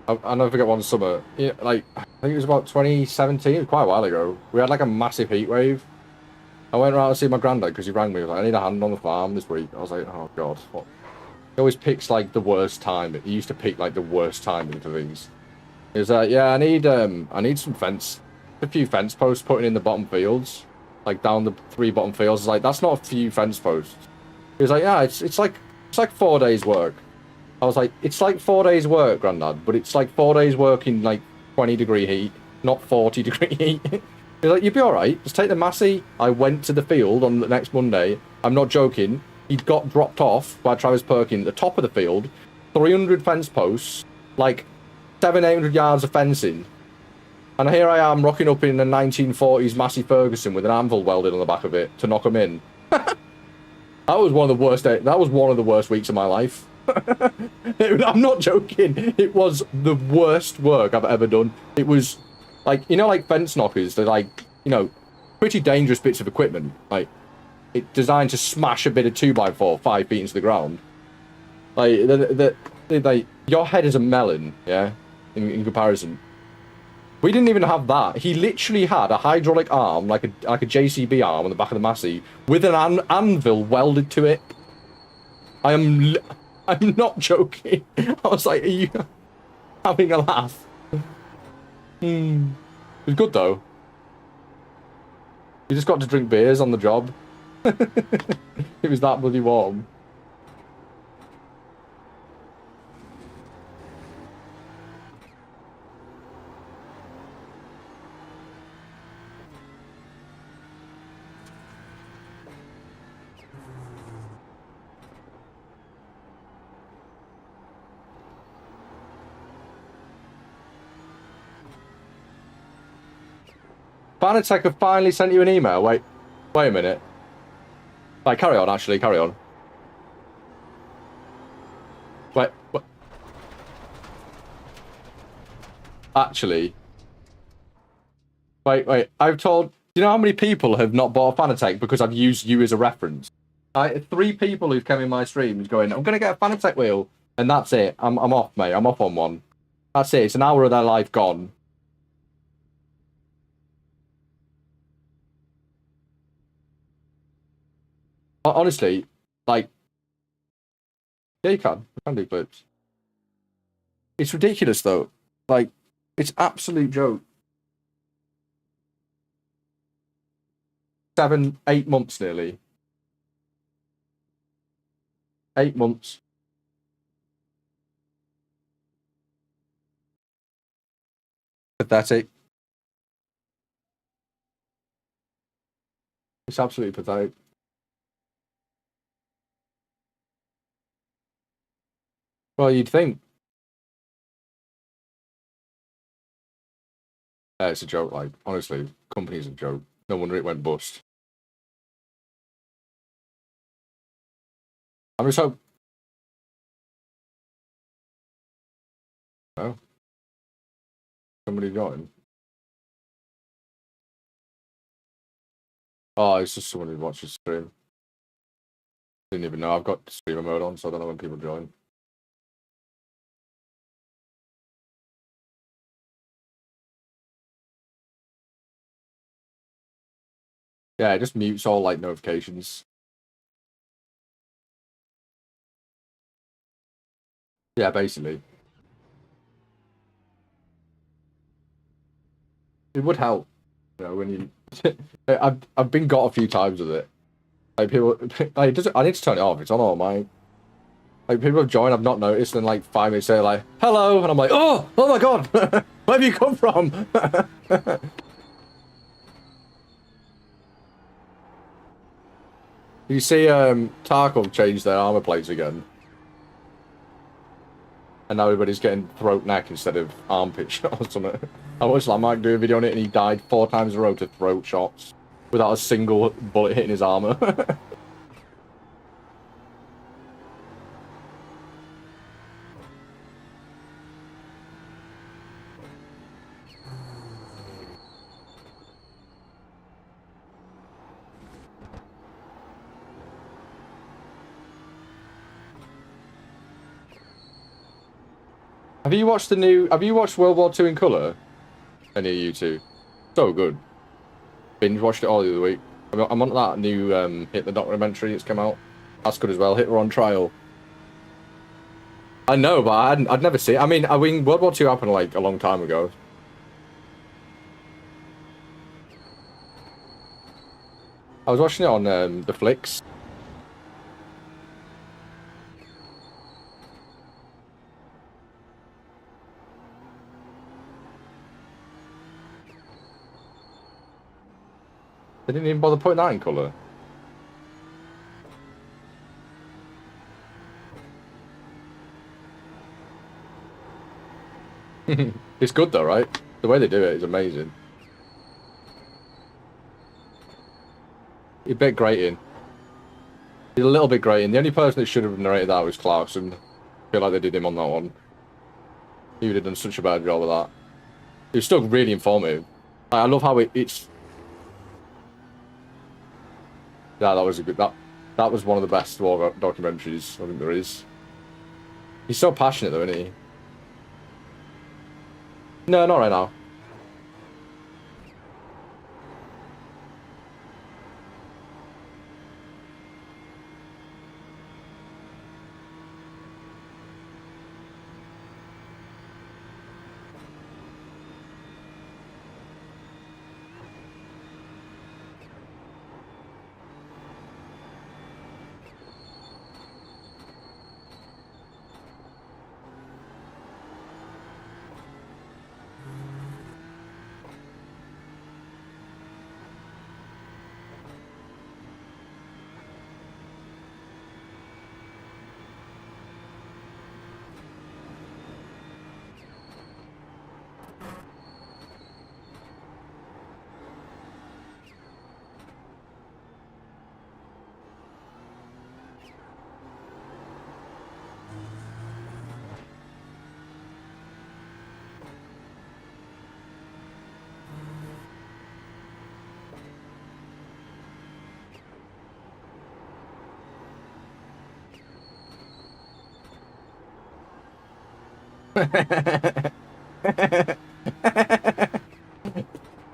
I'll never forget one summer. Yeah, like, I think it was about 2017, quite a while ago. We had like a massive heat wave. I went around to see my granddad because he rang me. He was like, I need a hand on the farm this week. I was like, oh god, what? He always picks like the worst time. He used to pick like the worst time for things. He was like, yeah, I need some fence, a few fence posts putting in the bottom fields, like down the 3 bottom fields. I was like, that's not a few fence posts. He was like, yeah, it's like 4 days work. I was like, it's like 4 days work, Grandad, but it's like 4 days work in like 20-degree heat, not 40-degree heat. He's like, you'll be all right. Just take the Massey. I went to the field on the next Monday. I'm not joking. He got dropped off by Travis Perkins at the top of the field, 300 fence posts, like 700-800 yards of fencing. And here I am rocking up in a 1940s Massey Ferguson with an anvil welded on the back of it to knock him in. That was one of the worst. That was one of the worst weeks of my life. I'm not joking. It was the worst work I've ever done. It was like, you know, like fence knockers. They're like, you know, pretty dangerous bits of equipment. Like, it's designed to smash a bit of 2x4 5 feet into the ground. Like, like your head is a melon, yeah. In comparison, we didn't even have that. He literally had a hydraulic arm, like a JCB arm on the back of the Massey, with an anvil welded to it. I'm not joking. I was like, are you having a laugh? It was good though. You just got to drink beers on the job. It was that bloody warm. Fanatec have finally sent you an email. Wait a minute. Right, carry on, actually, carry on. Wait. Actually. Wait. I've told... Do you know how many people have not bought a Fanatec because I've used you as a reference? 3 people who've come in my streams going, I'm gonna get a Fanatec wheel, and that's it. I'm off, mate. I'm off on one. That's it. It's an hour of their life gone. Honestly, like, yeah, you can. You can do clips. It's ridiculous though. Like, it's absolute joke. 7, 8 months nearly. 8 months. Pathetic. It's absolutely pathetic. Well, you'd think. It's a joke, like, honestly, company's a joke. No wonder it went bust. I'm just hope. No. Somebody joined. Oh, it's just someone who watches stream. Didn't even know. I've got streamer mode on, so I don't know when people join. Yeah, it just mutes all, like, notifications. Yeah, basically. It would help, you know, when you... I've been got a few times with it. Like, people... Like, it doesn't... I need to turn it off. It's on all my... Like, people have joined, I've not noticed, and, like, 5 minutes later, like, hello! And I'm like, oh my god! Where have you come from? You see, Tarkov changed their armor plates again. And now everybody's getting throat neck instead of armpit shots on it. I watched Lamarck do a video on it and he died 4 times in a row to throat shots without a single bullet hitting his armor. Have you watched World War II in colour? Any of you two? So good. Binge watched it all the other week. I'm on that new Hitler documentary that's come out. That's good as well. Hitler on trial. I know, but I'd never seen it. I mean, World War II happened like a long time ago. I was watching it on the flicks. They didn't even bother putting that in colour. It's good though, right? The way they do it is amazing. A bit grating. He's a little bit grating. The only person that should have narrated that was Clarkson. I feel like they did him on that one. He would have done such a bad job of that. It was still really informative. I love how it's... Yeah, that was a good... That was one of the best war documentaries I think there is. He's so passionate though, isn't he? No, not right now.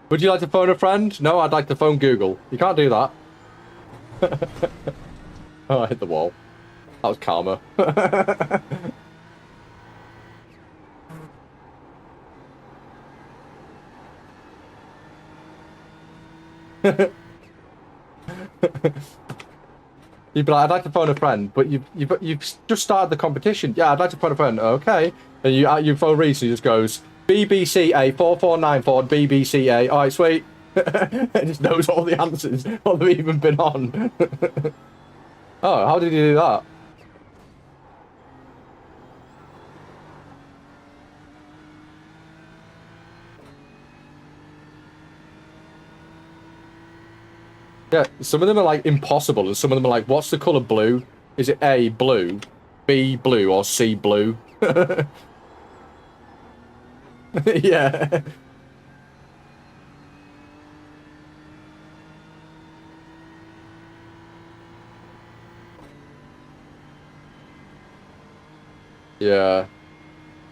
Would you like to phone a friend? No, I'd like to phone Google. You can't do that. Oh, I hit the wall. That was karma. You'd be like, I'd like to phone a friend, but you've just started the competition. Yeah, I'd like to phone a friend. Okay. And you phone Reese, and he just goes, BBCA 4494 BBCA. All right, sweet. It just knows all the answers, what they've even been on. Oh, how did you do that? Yeah, some of them are like impossible, and some of them are like, what's the color blue? Is it A, blue, B, blue, or C, blue? Yeah. Yeah.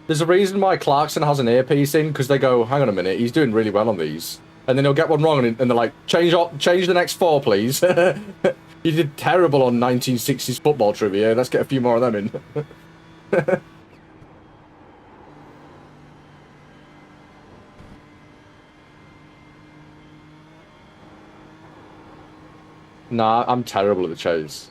There's a reason why Clarkson has an earpiece in, because they go, hang on a minute, he's doing really well on these. And then he'll get one wrong, and they're like, change the next 4, please. You did terrible on 1960s football trivia. Let's get a few more of them in. Nah, I'm terrible at the chase.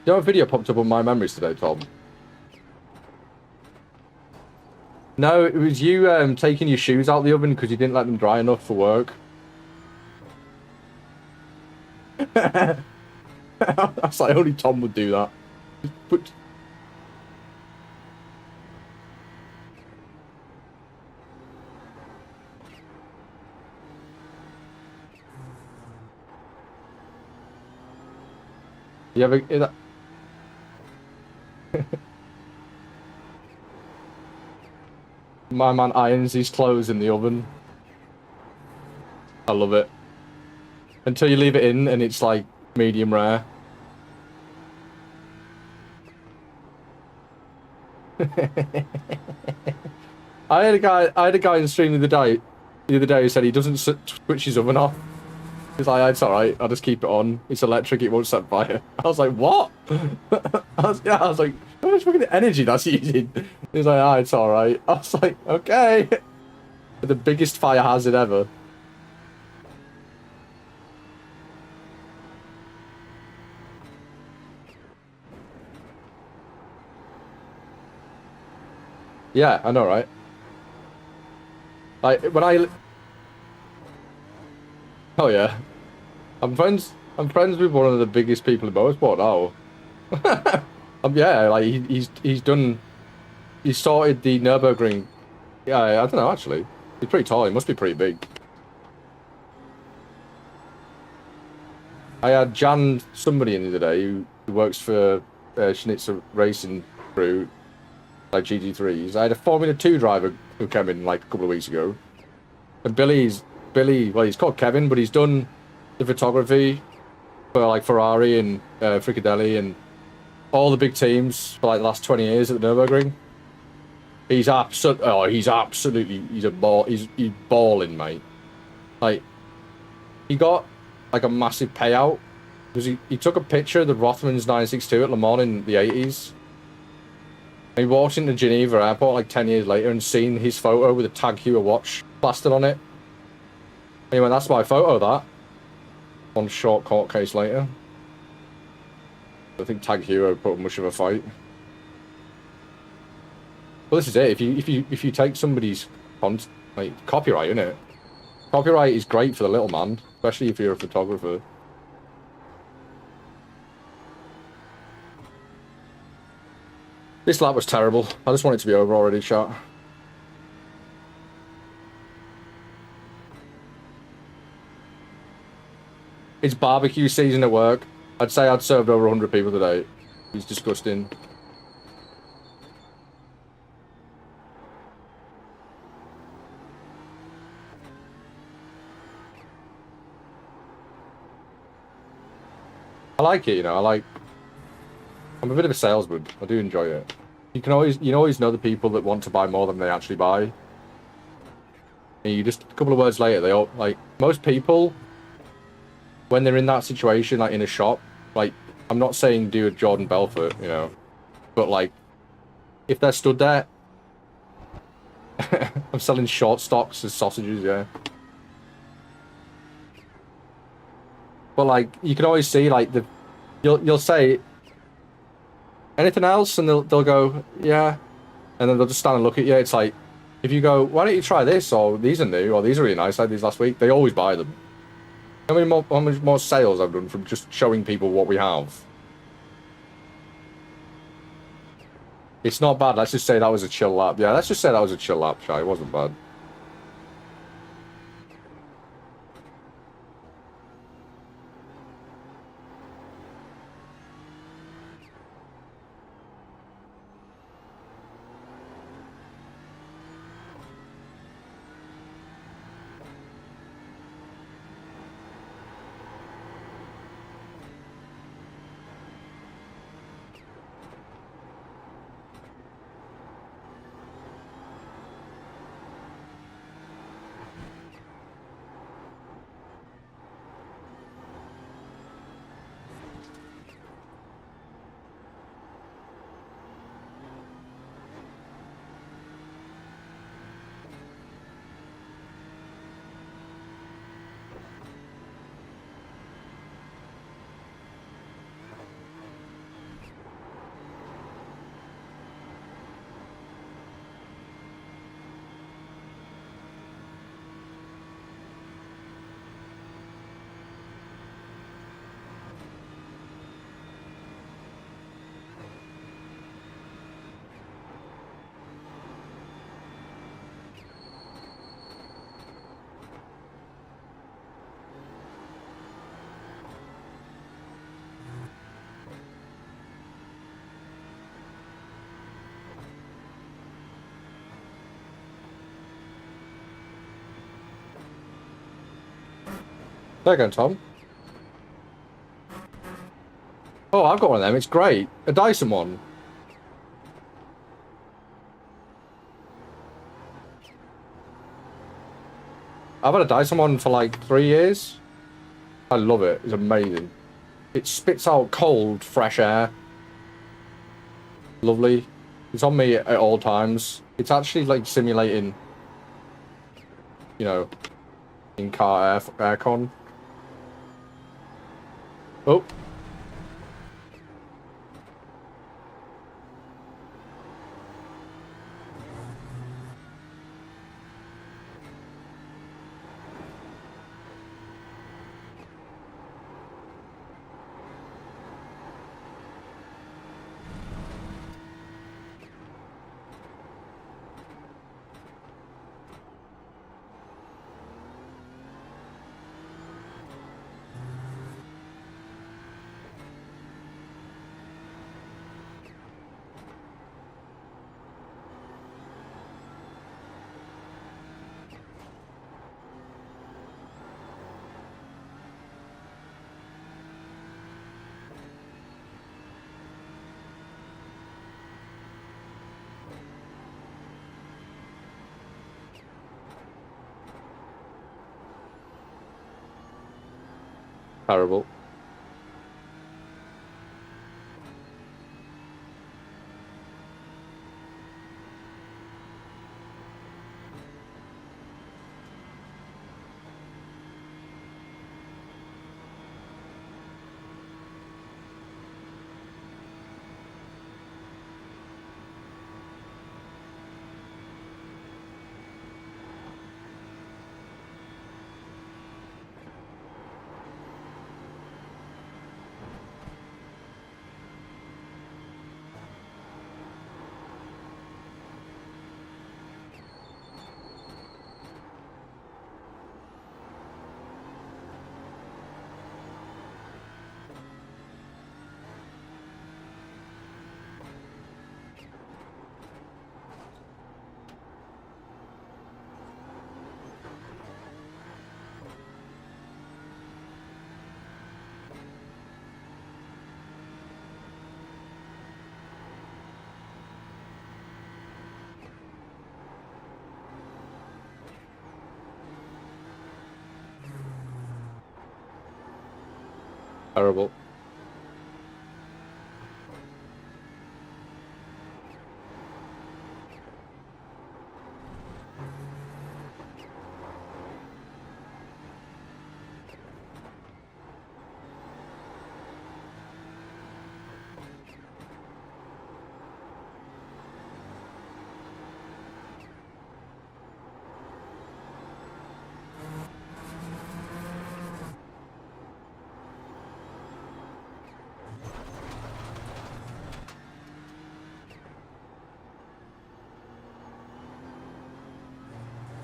You know, a video popped up on my memories today, Tom. No, it was you taking your shoes out of the oven because you didn't let them dry enough for work. I was like, only Tom would do that. But... You ever... My man irons his clothes in the oven. I love it. Until you leave it in and it's like medium rare. I had a guy in stream the other day who said he doesn't switch his oven off. He's like, it's alright, I'll just keep it on. It's electric, it won't set fire. I was like, what? I was like, how much fucking energy that's using? He's like, it's alright. I was like, okay. The biggest fire hazard ever. Yeah, I know, right? Like, when I... Oh, yeah. I'm friends with one of the biggest people in motorsport now. Yeah, like, he's sorted the Nürburgring. Yeah, I don't know, actually. He's pretty tall, he must be pretty big. I had Jan somebody in the other day who works for Schnitzer Racing Crew, like GT3s. I had a Formula 2 driver who came in like a couple of weeks ago. And Billy, well, he's called Kevin, but he's done the photography for like Ferrari and Fricadelli and all the big teams for like the last 20 years at the Nürburgring. He's absolutely, he's balling, mate. Like, he got like a massive payout because he took a picture of the Rothmans 962 at Le Mans in the 80s. And he walked into Geneva airport like 10 years later and seen his photo with a Tag Heuer watch plastered on it. And he went, that's my photo, that. One short court case later. I think Tag Heuer put up much of a fight. Well, this is it. If you take somebody's like copyright, isn't it? Copyright is great for the little man, especially if you're a photographer. This lap was terrible. I just want it to be over already, chat. It's barbecue season at work. I'd say I'd served over 100 people today. It's disgusting. I like it, you know. I'm a bit of a salesman. I do enjoy it. You always know the people that want to buy more than they actually buy. And you just, a couple of words later, they all, like, most people, when they're in that situation, like, in a shop, like, I'm not saying do a Jordan Belfort, you know, but, like, if they're stood there, I'm selling short stocks as sausages, yeah. But, like, you can always see, like, you'll say, anything else? And they'll go, yeah. And then they'll just stand and look at you. It's like, if you go, why don't you try this? Or these are new, or these are really nice. I had these last week. They always buy them. How much more sales I've done from just showing people what we have? It's not bad. Let's just say that was a chill lap. Yeah, let's just say that was a chill lap, Shy. It wasn't bad. There you go, Tom. Oh, I've got one of them. It's great. A Dyson one. I've had a Dyson one for like 3 years. I love it. It's amazing. It spits out cold, fresh air. Lovely. It's on me at all times. It's actually like simulating, you know, in-car aircon. Oh. Terrible. Terrible.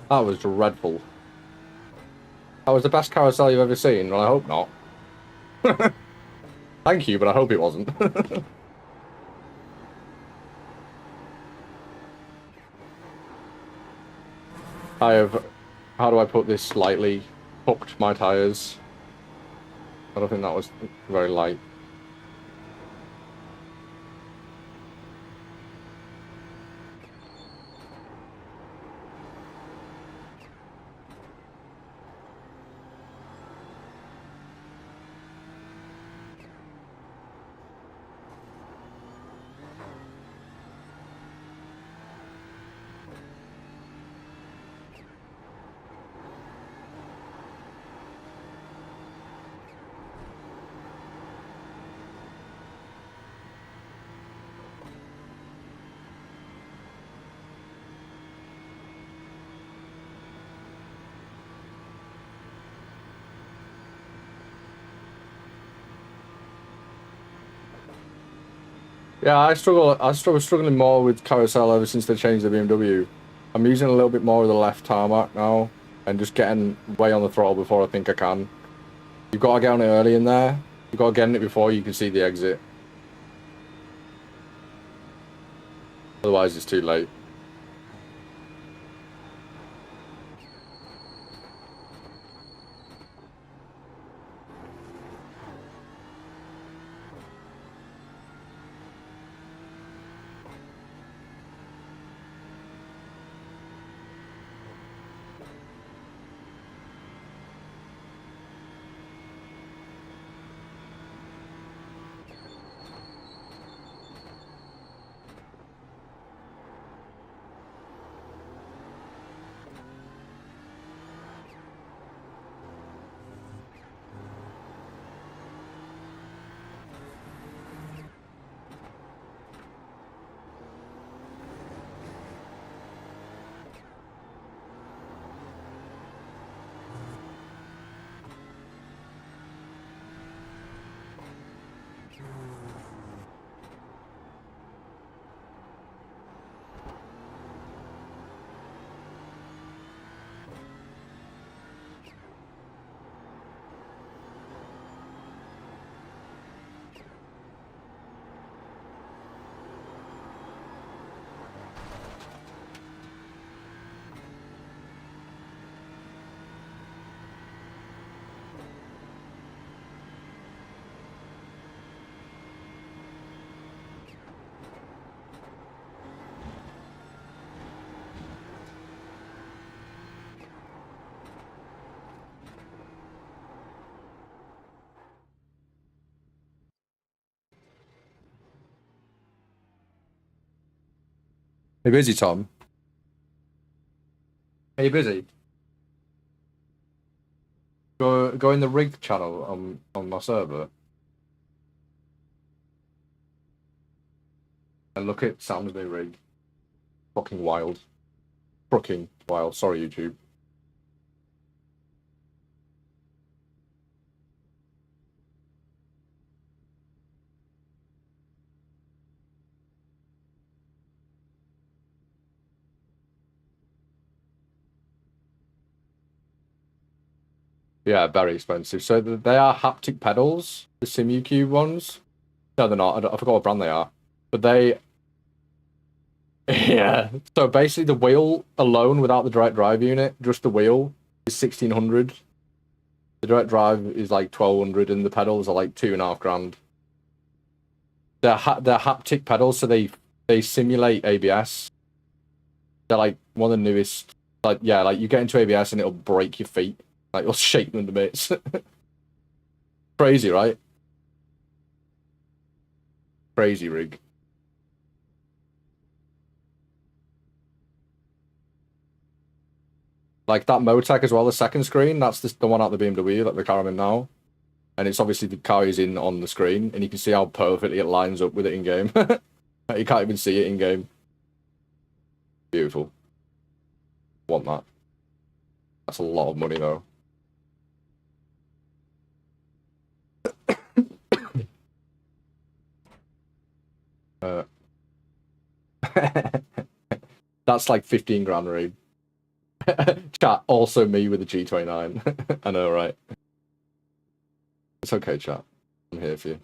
That was dreadful. That was the best carousel you've ever seen. Well, I hope not. Thank you, but I hope it wasn't. I have, how do I put this lightly, hooked my tyres. I don't think that was very light. Yeah, I struggling more with carousel ever since they changed the BMW. I'm using a little bit more of the left tarmac now, and just getting way on the throttle before I think I can. You've got to get on it early in there. You've got to get in it before you can see the exit. Otherwise, it's too late. Are you busy, Tom? Are you busy? Go in the rig channel on my server and look at Sam's new rig. Fucking wild. Fucking wild. Sorry, YouTube. Yeah, very expensive. So they are haptic pedals, the SimuCube ones. No, they're not. I forgot what brand they are. But they... Yeah. So basically the wheel alone without the direct drive unit, just the wheel, is 1,600. The direct drive is like 1,200 and the pedals are like 2.5 grand. They're haptic pedals, so they simulate ABS. They're like one of the newest. Like, yeah, like you get into ABS and it'll break your feet. Like, it'll shake them to bits. Crazy, right? crazy rig. Like that Motec as well, the second screen, that's the one out the BMW, like the car I'm in now. And it's obviously the car is in on the screen, and you can see how perfectly it lines up with it in game. You can't even see it in game. Beautiful. Want that. That's a lot of money though. Uh, that's like 15 grand raid. Chat, also me with the G29. I know, right? It's okay, chat. I'm here for you.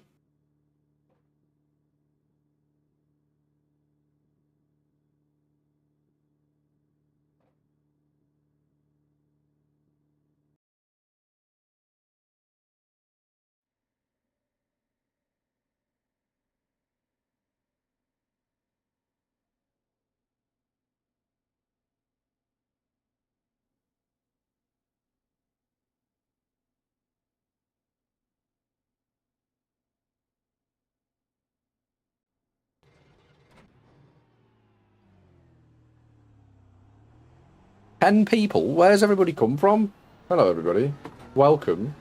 Ten people? Where's everybody come from? Hello, everybody. Welcome.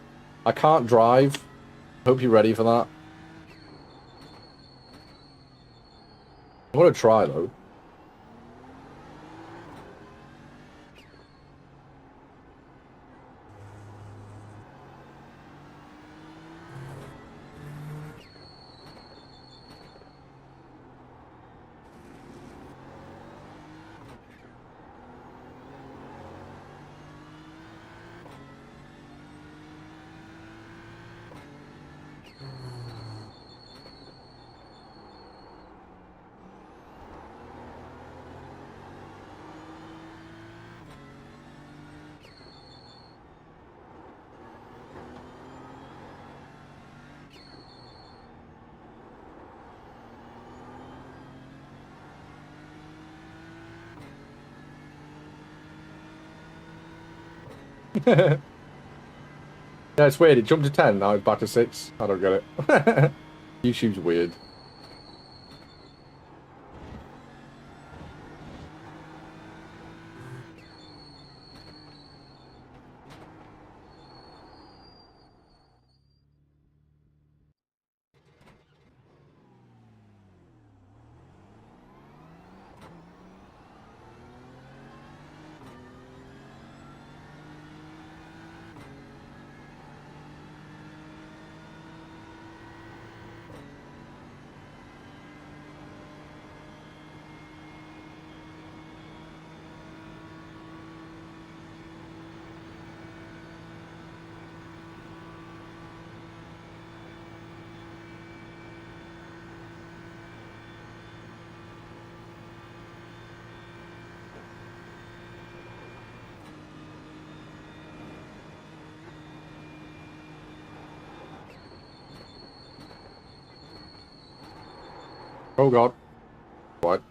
I can't drive. Hope you're ready for that. I'm gonna try, though. Yeah, it's weird. It jumped to 10, now it's back to 6. I don't get it. YouTube's weird. Oh, God. What?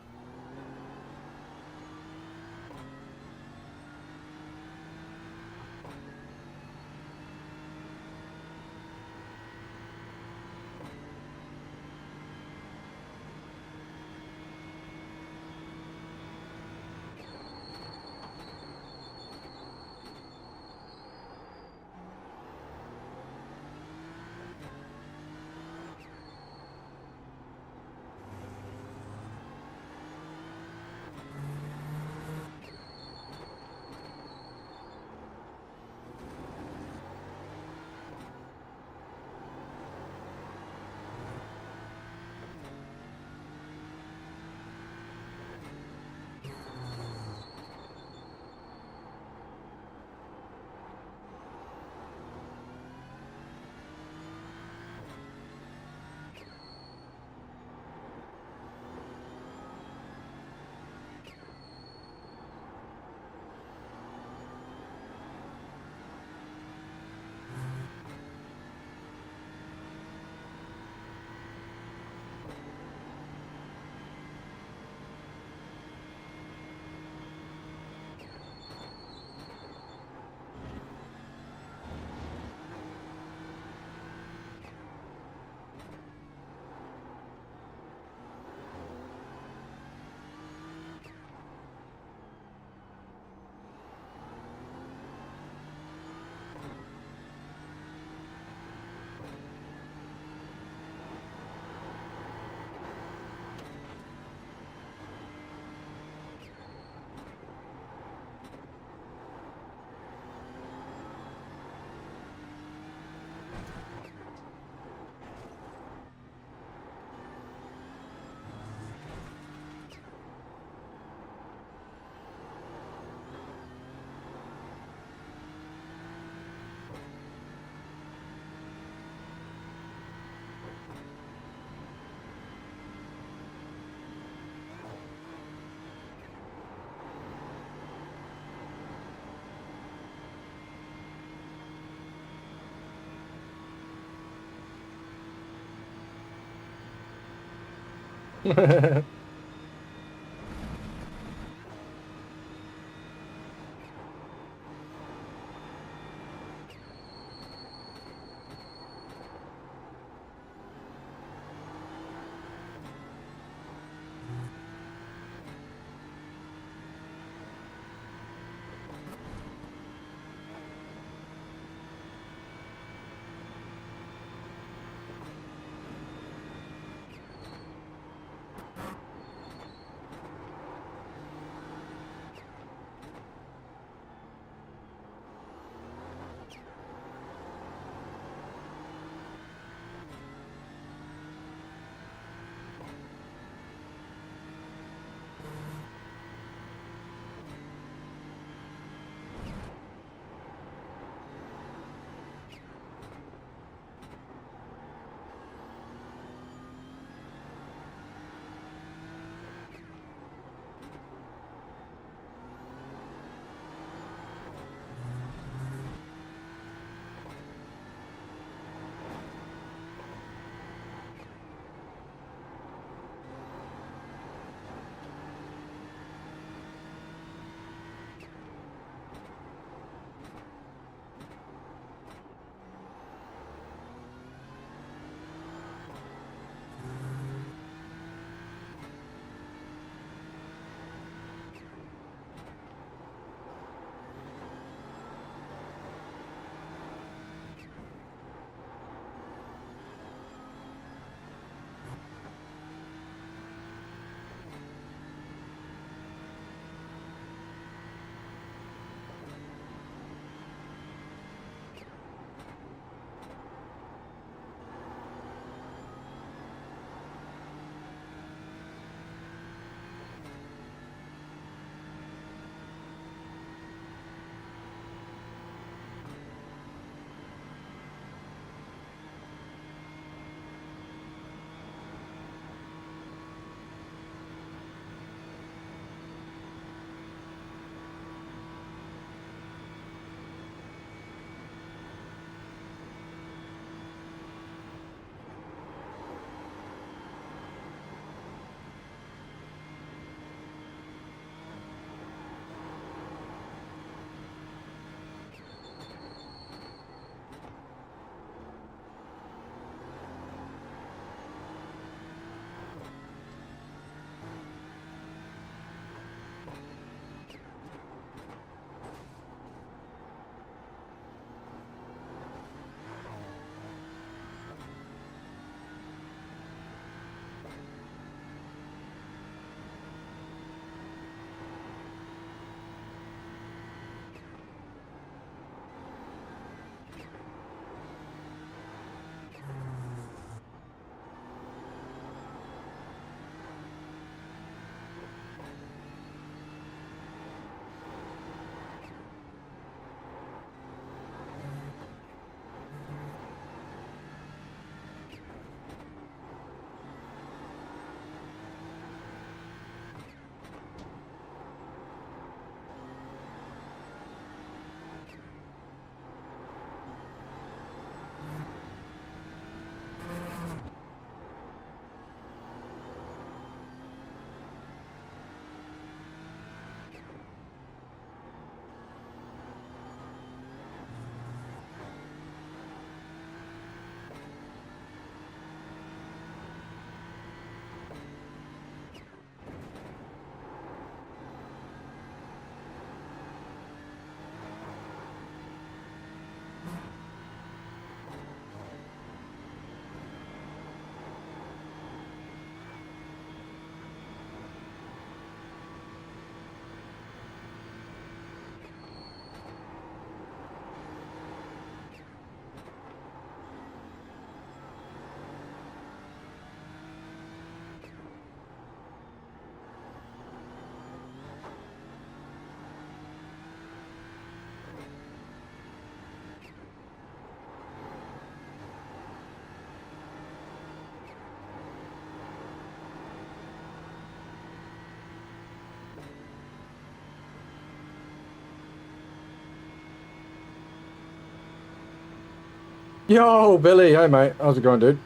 Yo, Billy. Hey, mate. How's it going, dude?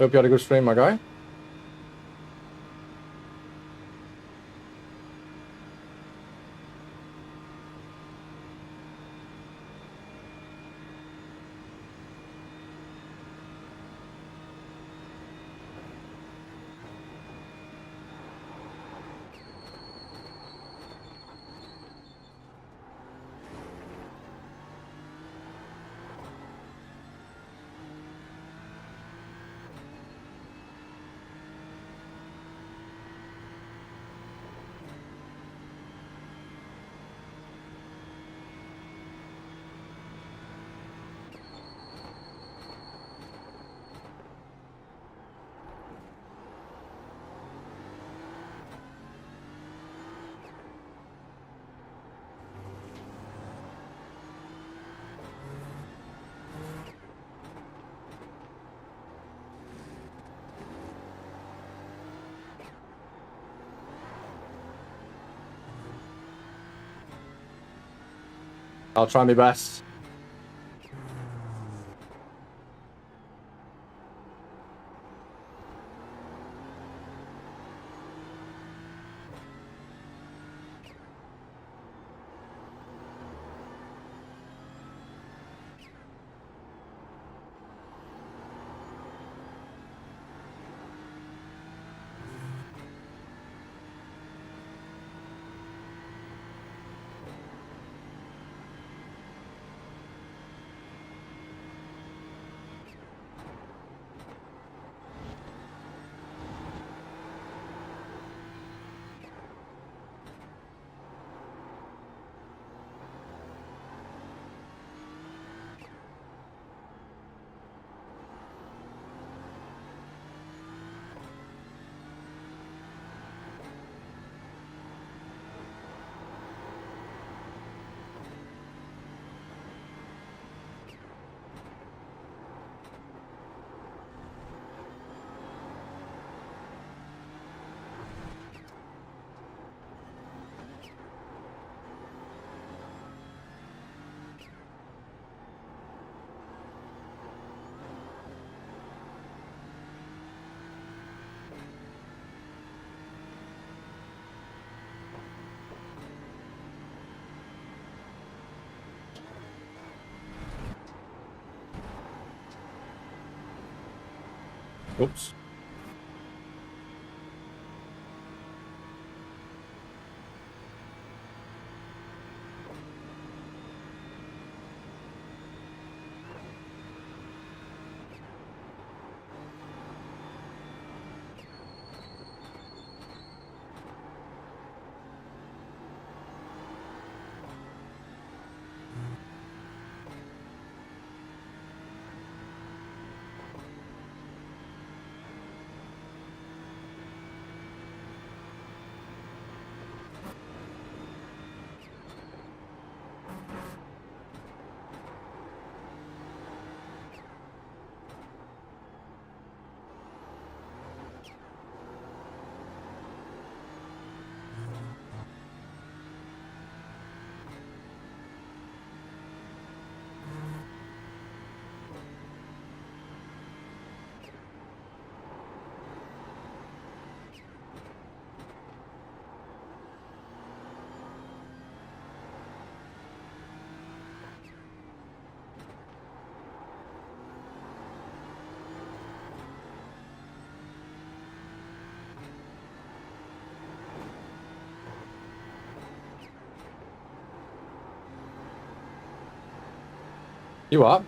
Hope you had a good stream, my guy. I'll try my best. Oops. You are?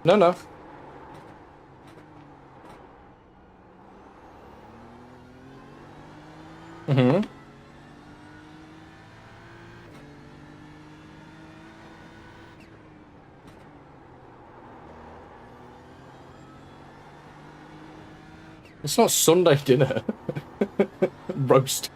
No, no. Mm-hmm. It's not Sunday dinner. Roast.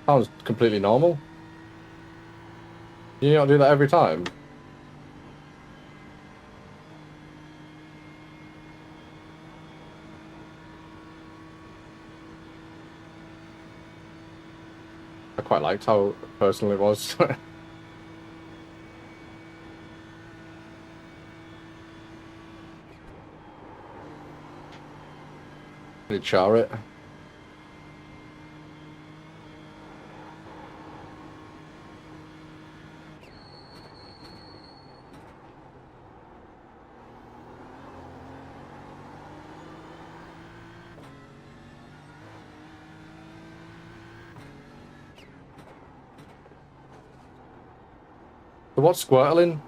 Sounds completely normal. You not do that every time? I quite liked how personal it was. Did you char it? So what's squirtling?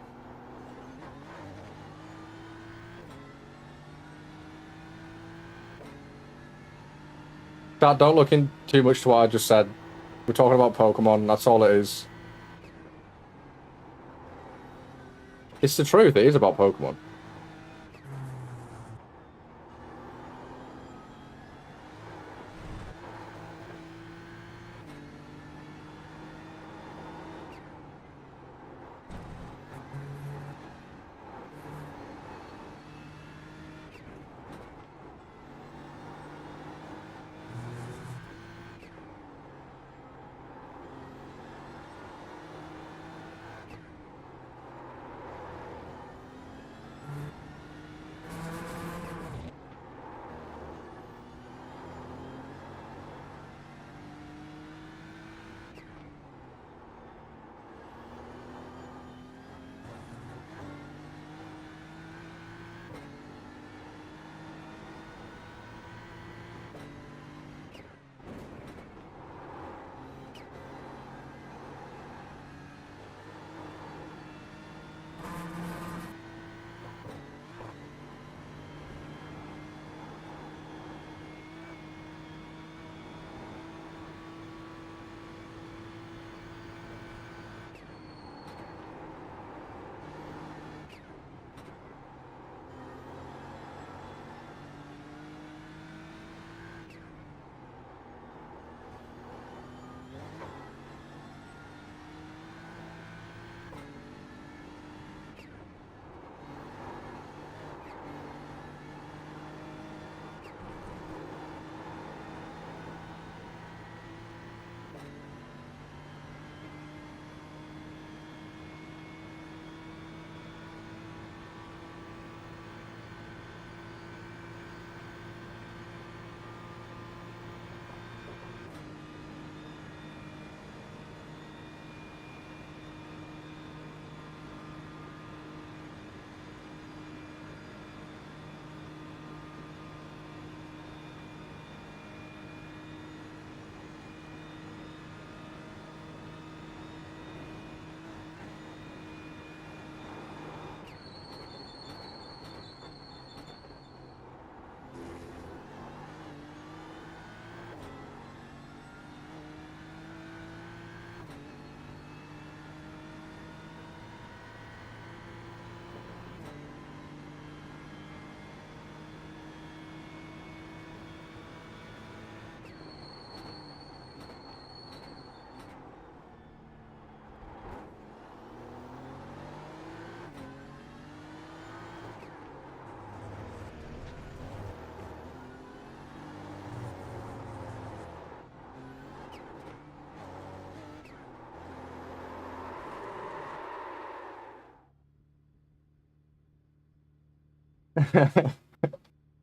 Dad, don't look in too much to what I just said. We're talking about Pokemon, that's all it is. It's the truth, it is about Pokemon.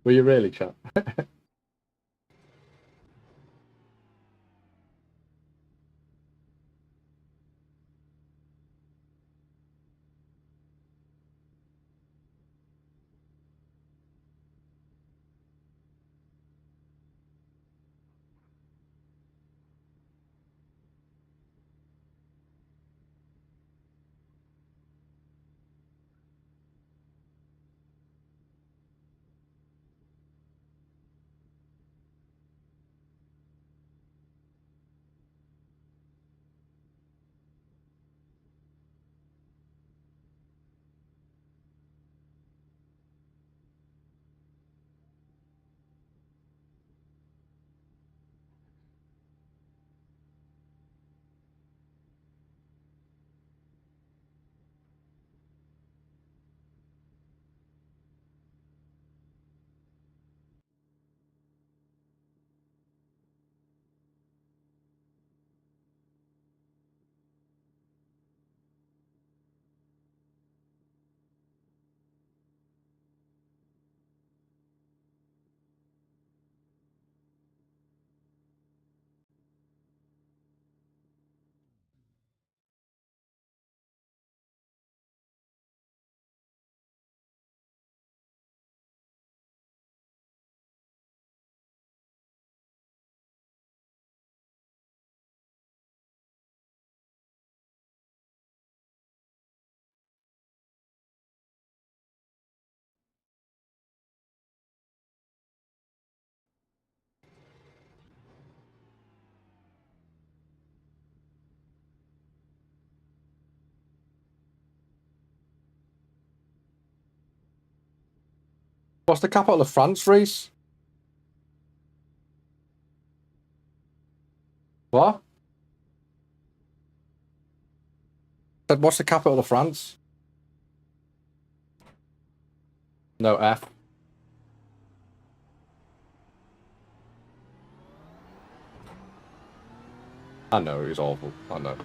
Were you really, chap? What's the capital of France, Reese? What? Said, what's the capital of France? No, F. I know, he's awful. I know.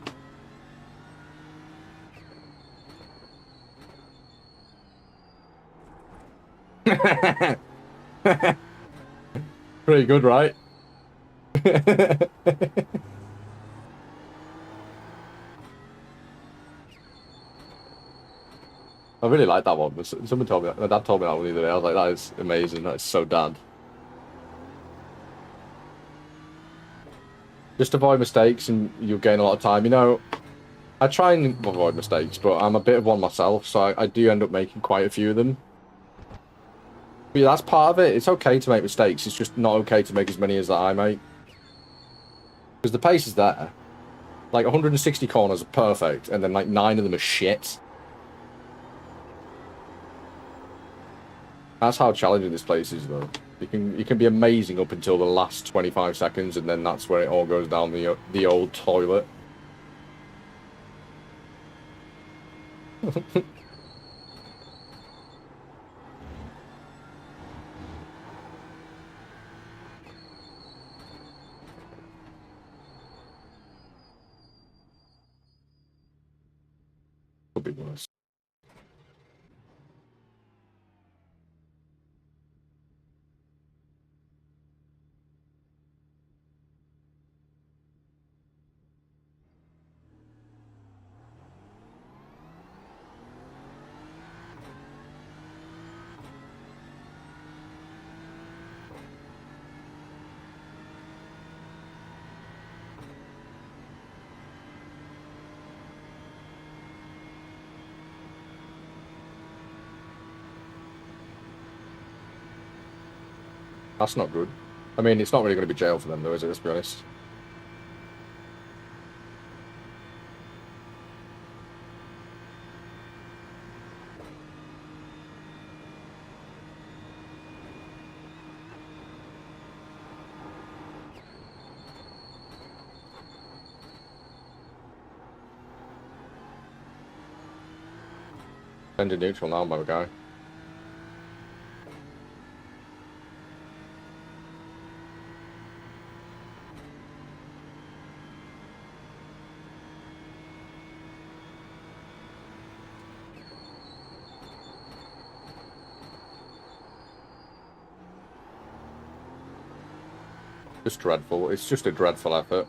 Pretty good, right? I really like that one. Someone told me that. My dad told me that one the other day. I was like, that is amazing. That is so dad. Just avoid mistakes and you'll gain a lot of time. You know, I try and avoid mistakes, but I'm a bit of one myself, so I do end up making quite a few of them. But yeah, that's part of it. It's okay to make mistakes. It's just not okay to make as many as that I make. Because the pace is there. Like, 160 corners are perfect, and then, like, 9 of them are shit. That's how challenging this place is, though. You can be amazing up until the last 25 seconds, and then that's where it all goes down the old toilet. Could be worse. That's not good. I mean, it's not really going to be jail for them, though, is it? Let's be honest. Send it neutral now, my guy. Just dreadful. It's just a dreadful effort.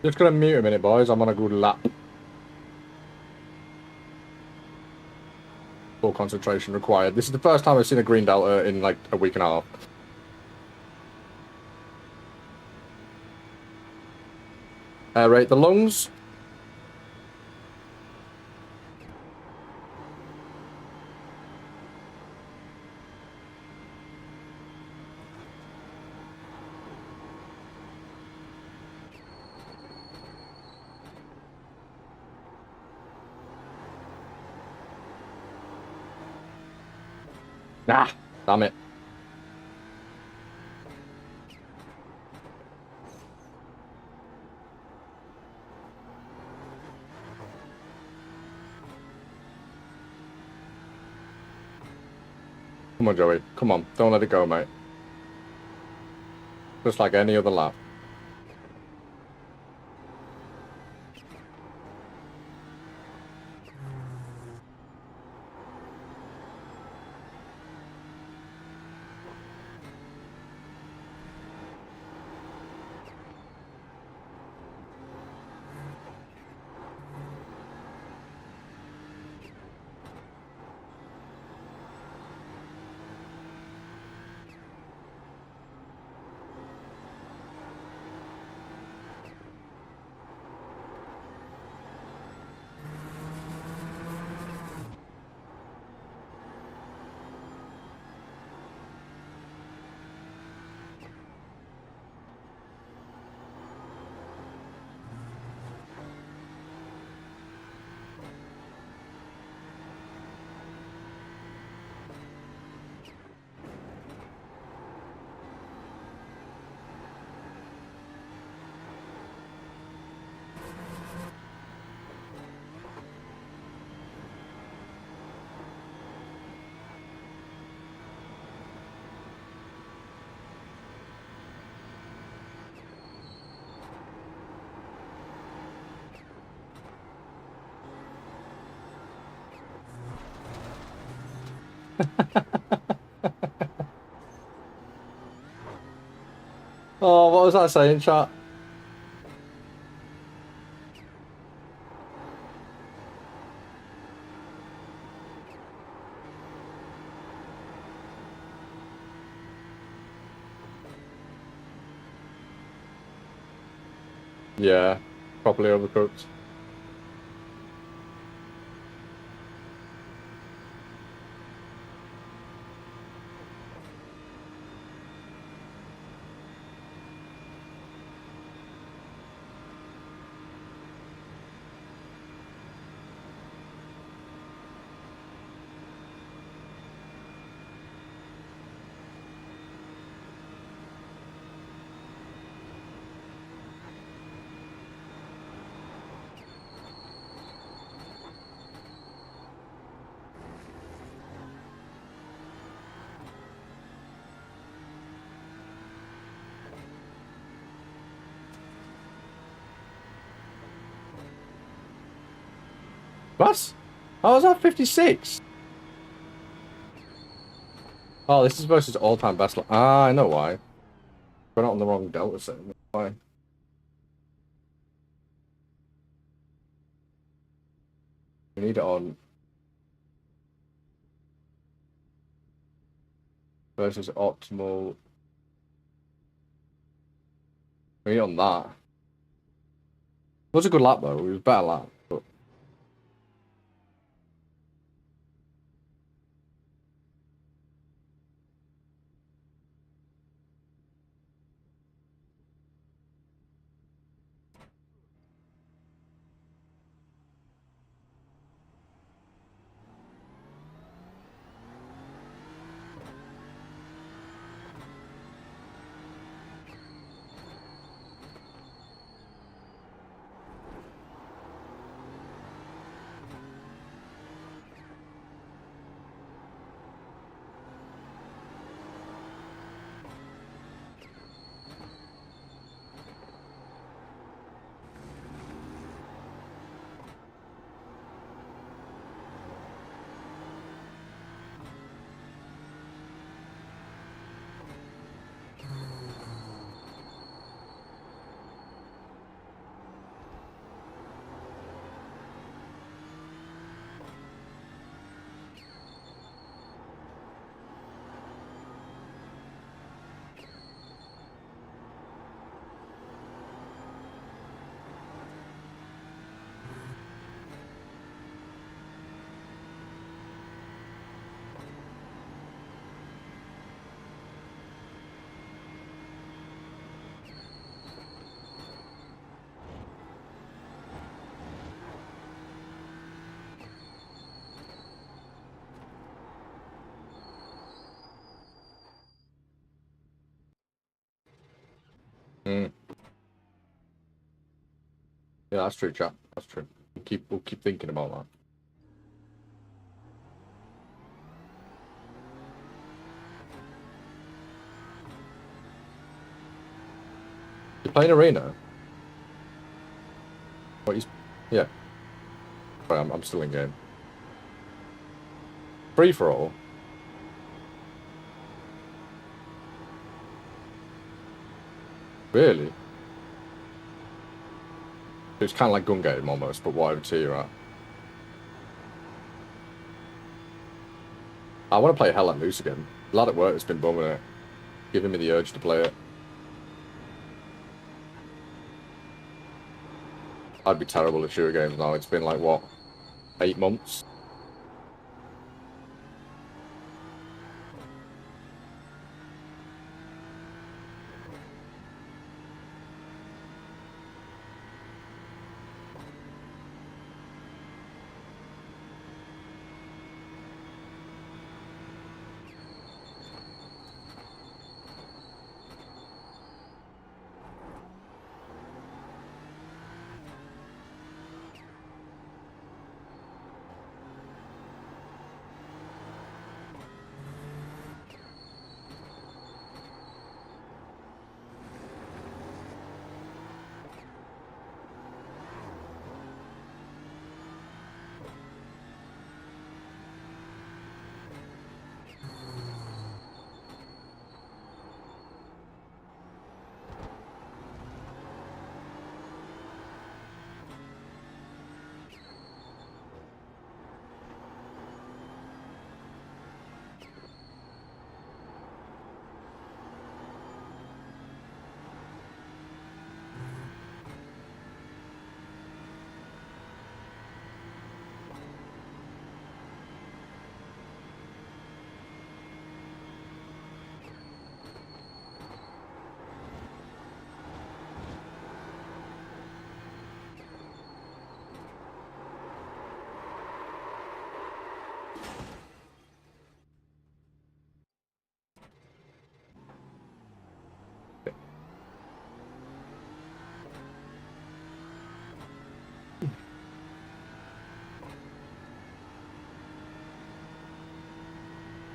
Just gonna mute a minute, boys. I'm on a good lap. Full concentration required. This is the first time I've seen a green delta in like a week and a half. Aerate the lungs. Nah, damn it. Come on, Joey. Come on. Don't let it go, mate. Just like any other lap. Oh, what was I saying, chat? Yeah, properly overcooked. What? How was that 56? Oh, this is versus all-time best. Ah, I know why. We're not on the wrong delta set. Why? We need it on versus optimal. We need it on that. It was a good lap though. It was a better lap. But... Mm. Yeah, that's true, chap. That's true. We'll keep thinking about that. You're playing arena? What? Yeah. Sorry, I'm still in game. Free for all. Really? It's kind of like gun game almost, but whatever tier you're at. I want to play Hell Let Loose again. The lad at work has been bumming it, giving me the urge to play it. I'd be terrible at shooter games now. It's been like, what, 8 months?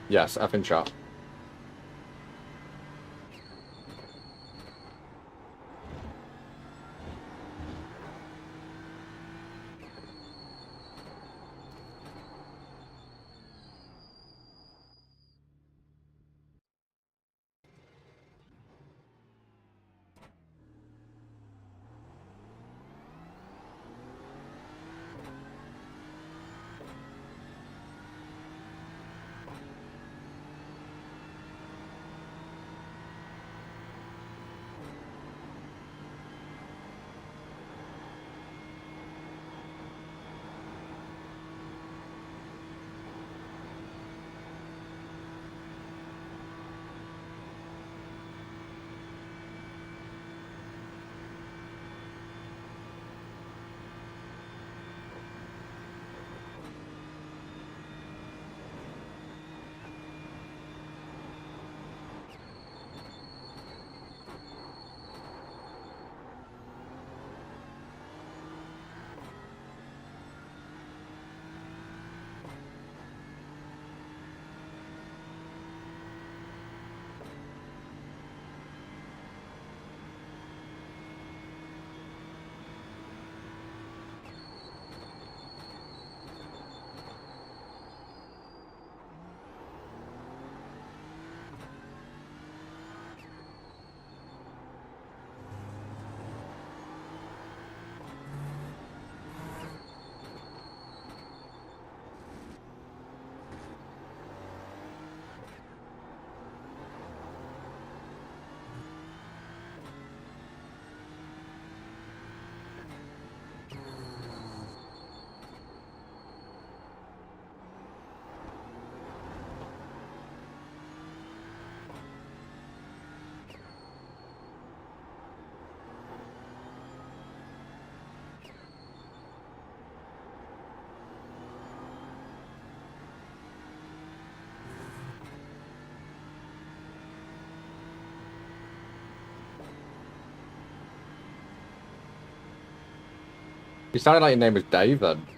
Yes, F in chat. You sounded like your name was Dave then.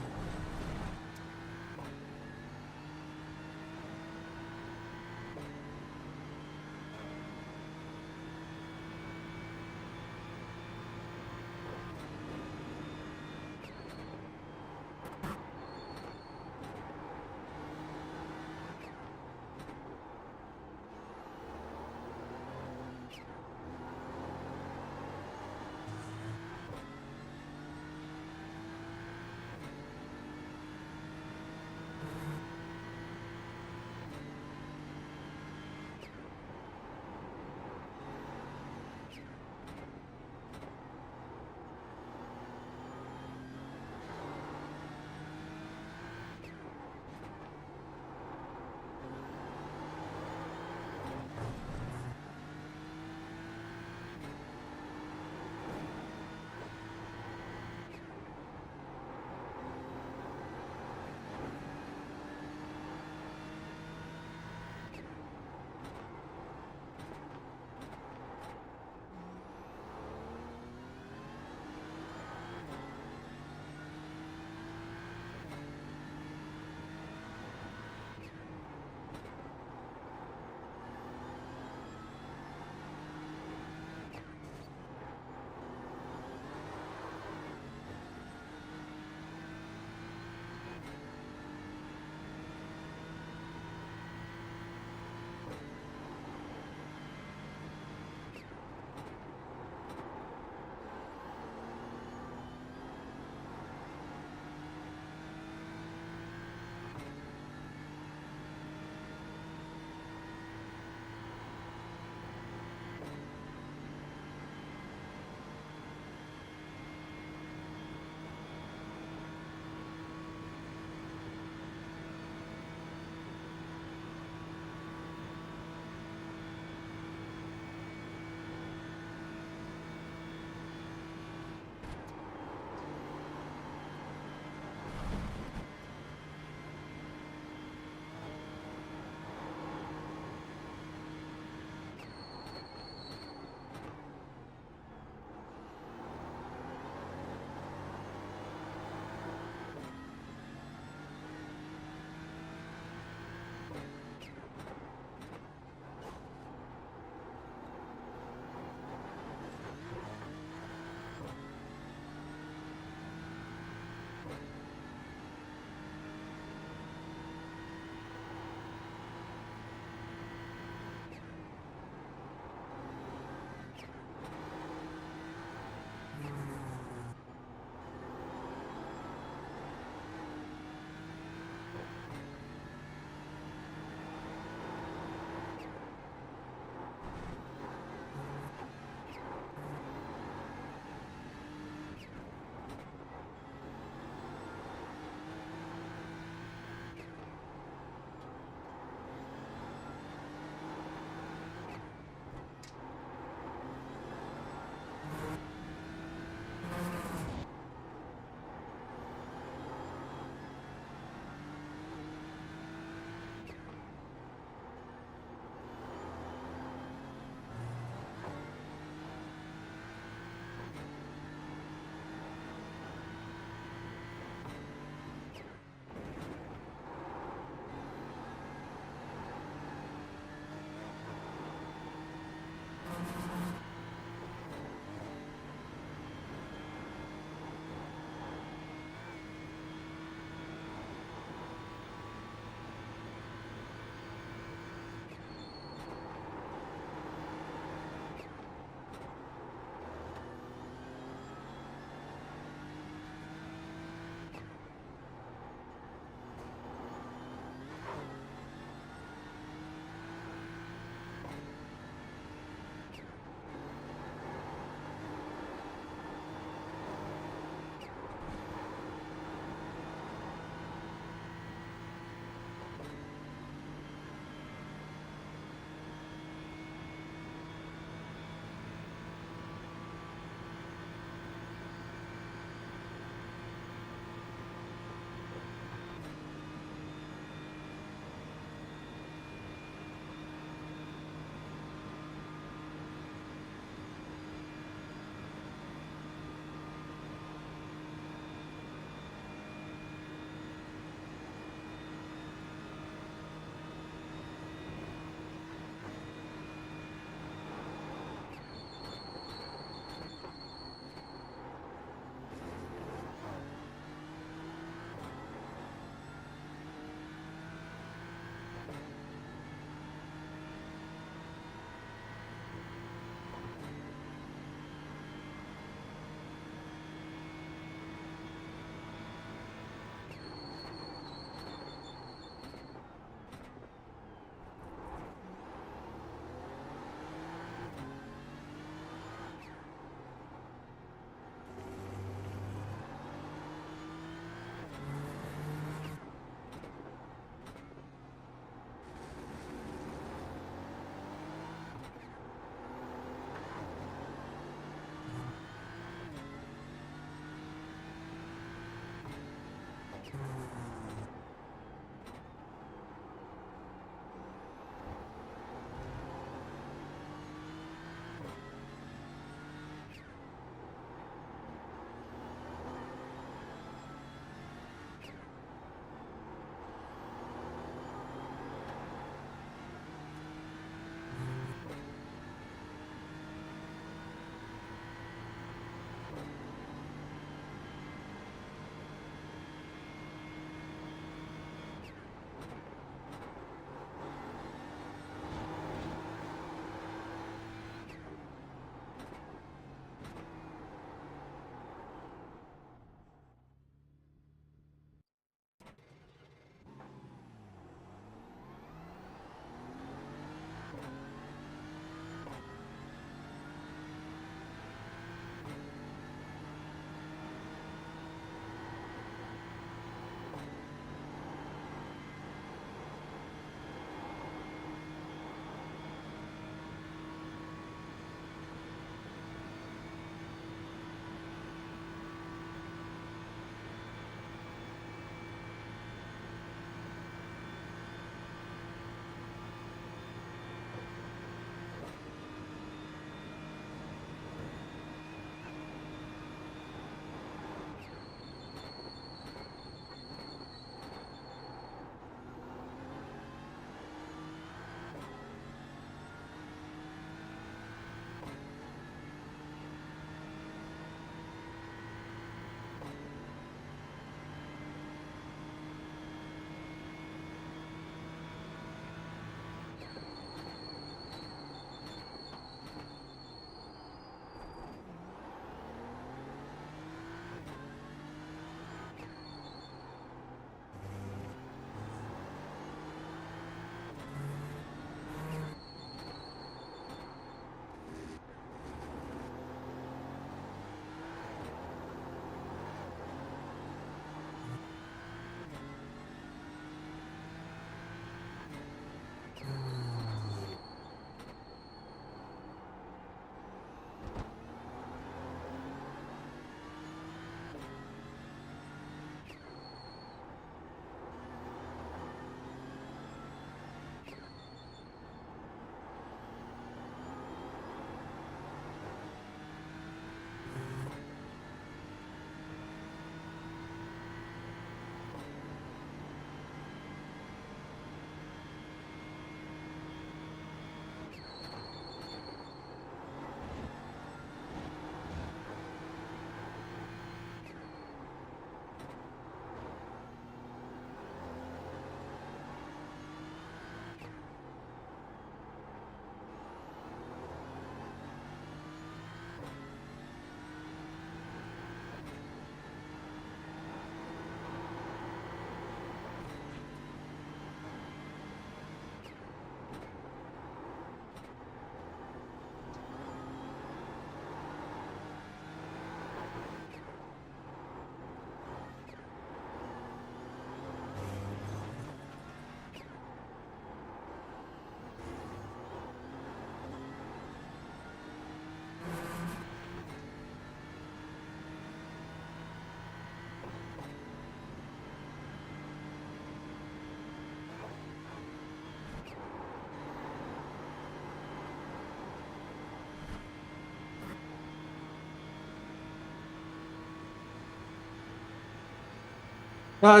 No,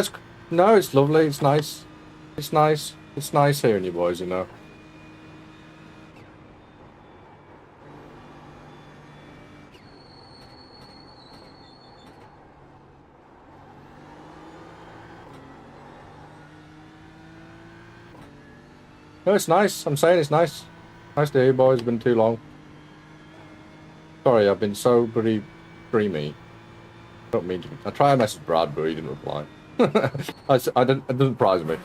no, it's lovely. It's nice. It's nice. It's nice hearing you boys, you know. No, it's nice. I'm saying it's nice. Nice to hear you boys. It's been too long. Sorry, I've been so pretty dreamy. I don't mean to. I tried to message Brad, but he didn't reply. I didn't. It doesn't surprise me.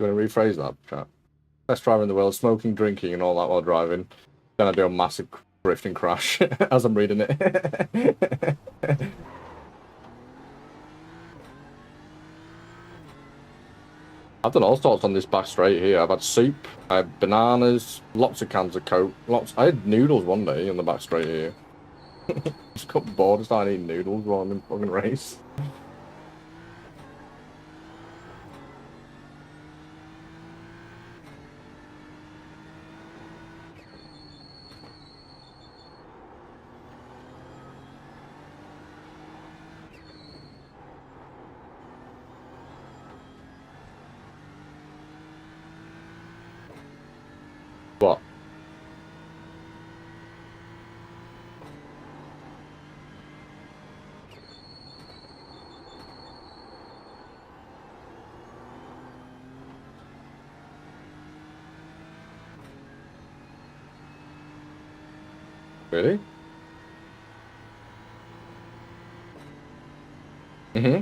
You want to rephrase that, chat? Best driver in the world, smoking, drinking, and all that while driving. Then I do a massive drifting crash as I'm reading it. I've done all sorts on this back straight here. I've had soup, I had bananas, lots of cans of Coke, lots. I had noodles one day on the back straight here. Just got bored and started eating noodles while I'm in fucking race. What? Really? Mm-hmm.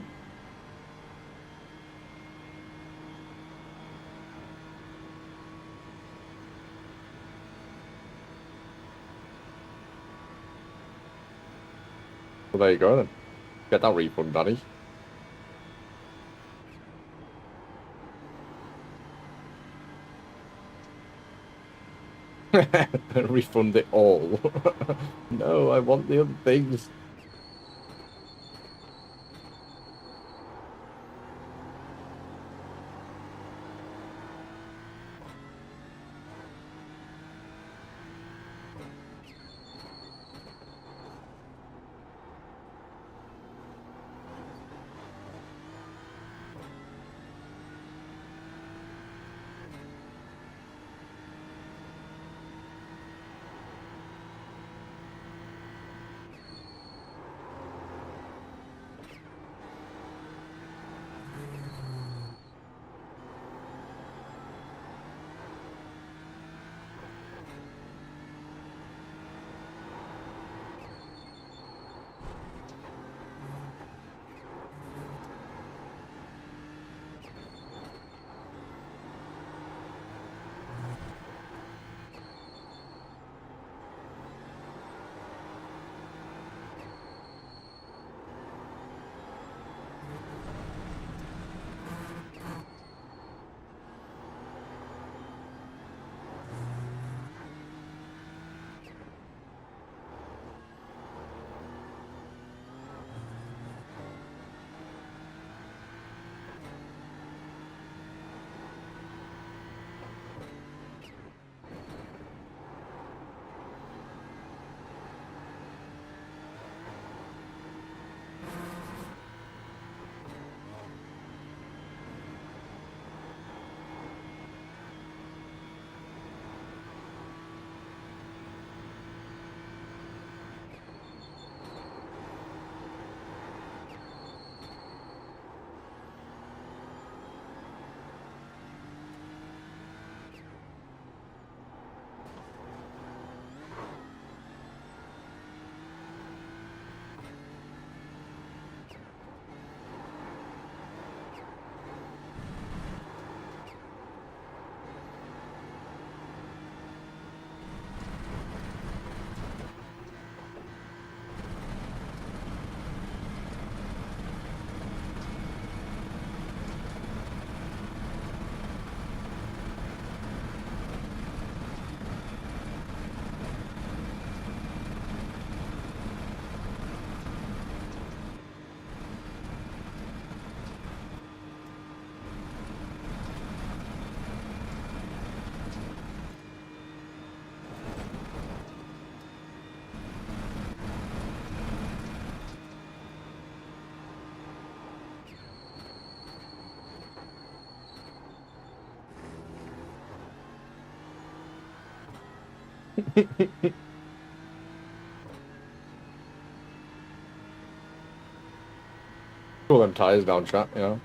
Well, there you go then. Get that refund, Daddy. Refund it all. No, I want the other things. Cool them tires down, chat, you know.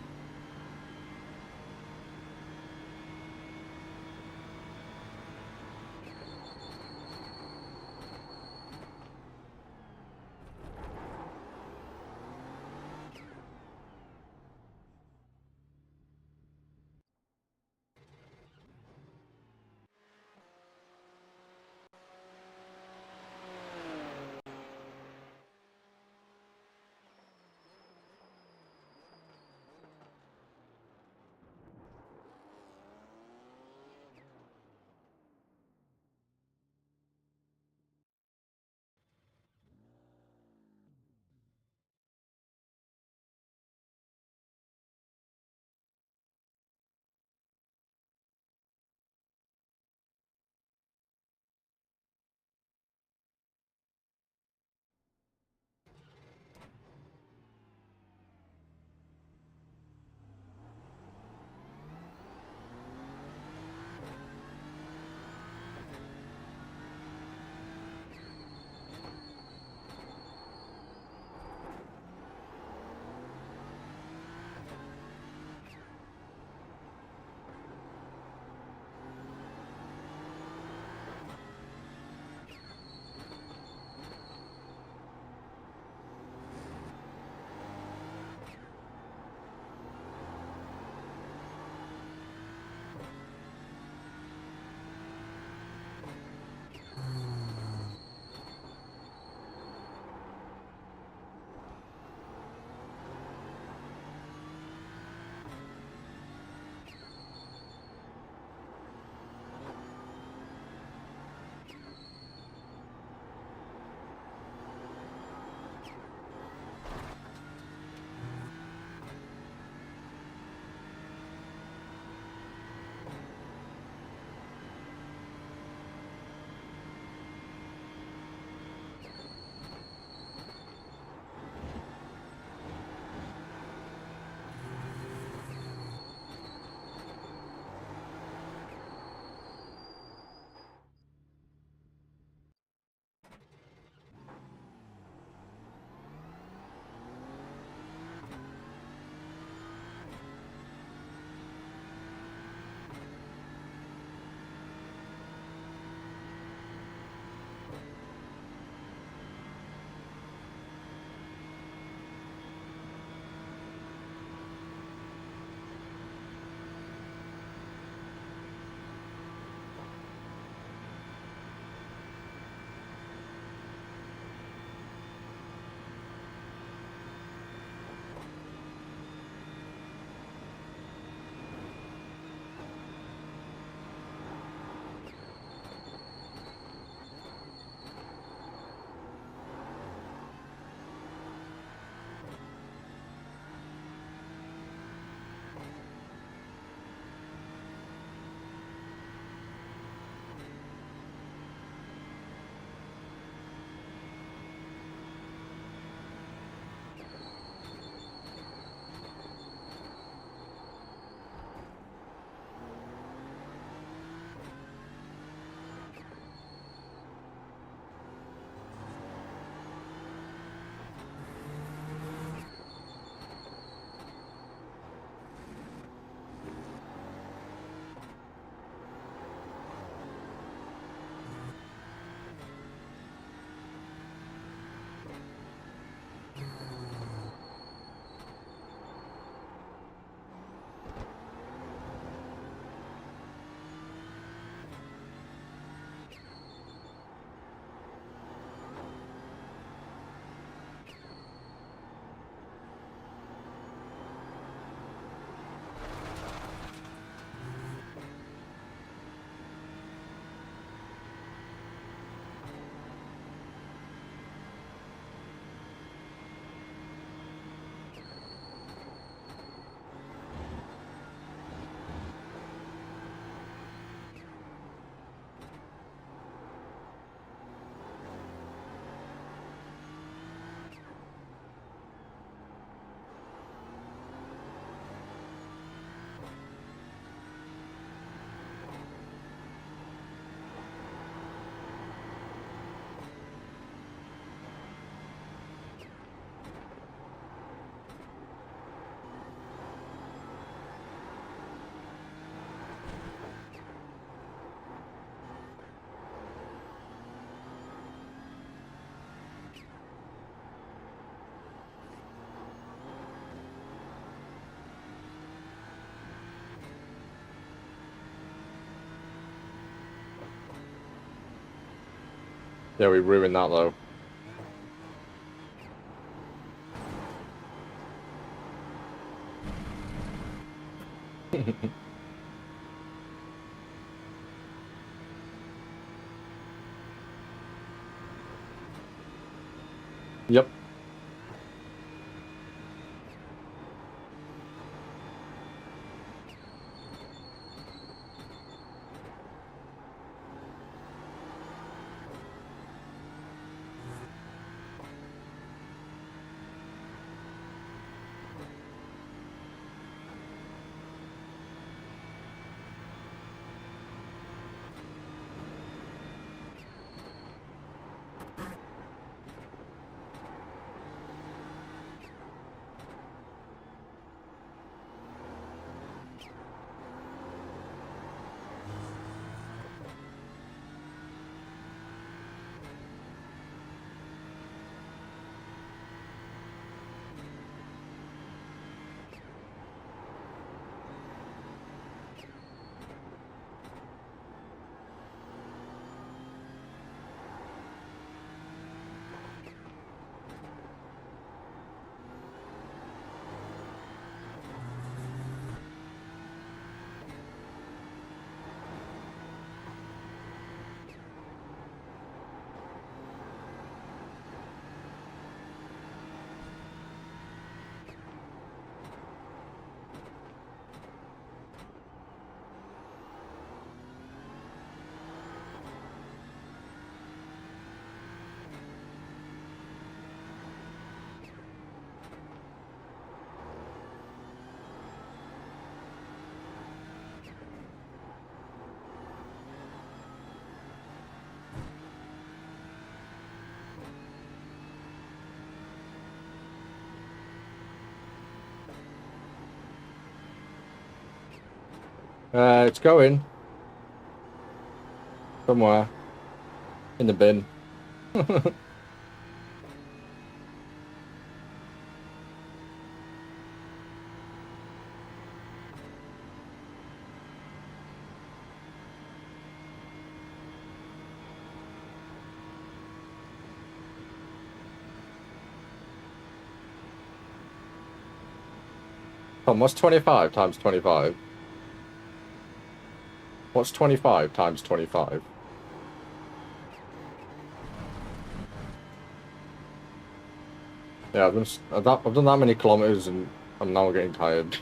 Yeah, we ruined that though. Yep. It's going somewhere in the bin. Tom, what's 25 times 25? What's 25 times 25? Yeah, I've done that many kilometers and I'm now getting tired.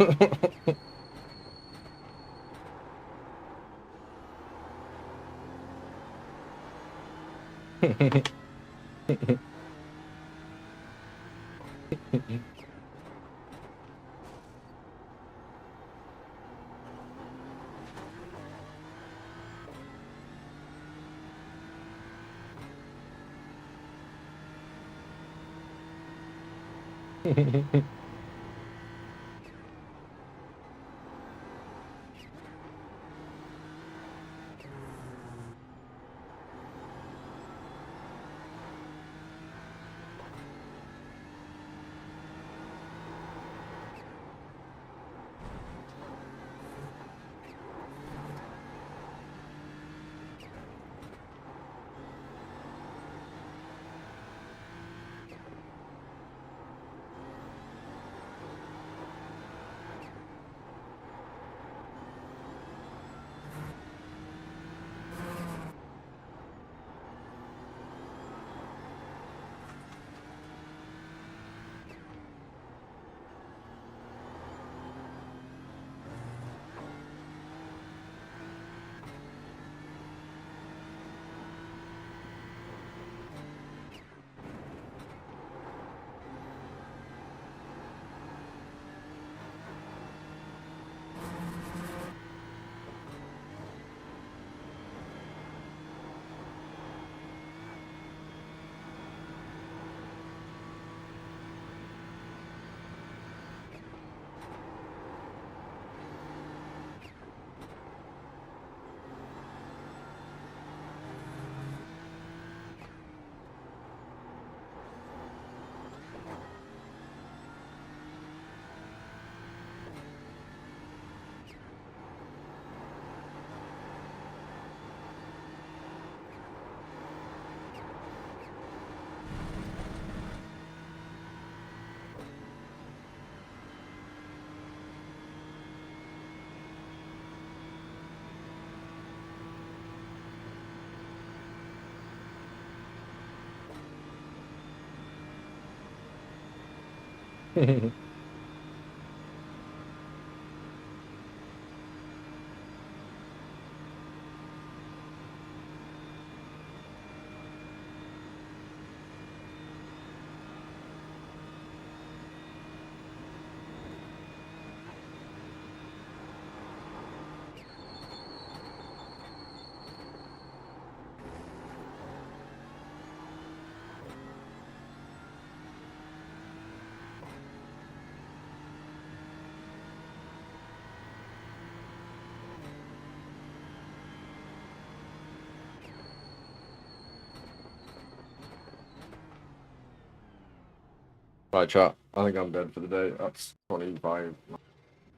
Right, chat. I think I'm dead for the day. That's 25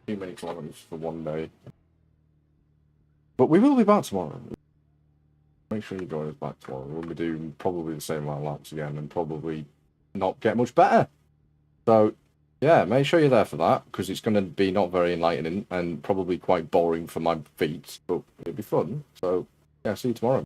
too many kilometers for one day. But we will be back tomorrow. Make sure you join us back tomorrow. We'll be doing probably the same amount of laps again and probably not get much better. So, yeah, make sure you're there for that because it's going to be not very enlightening and probably quite boring for my feet, but it'll be fun. So, yeah, see you tomorrow.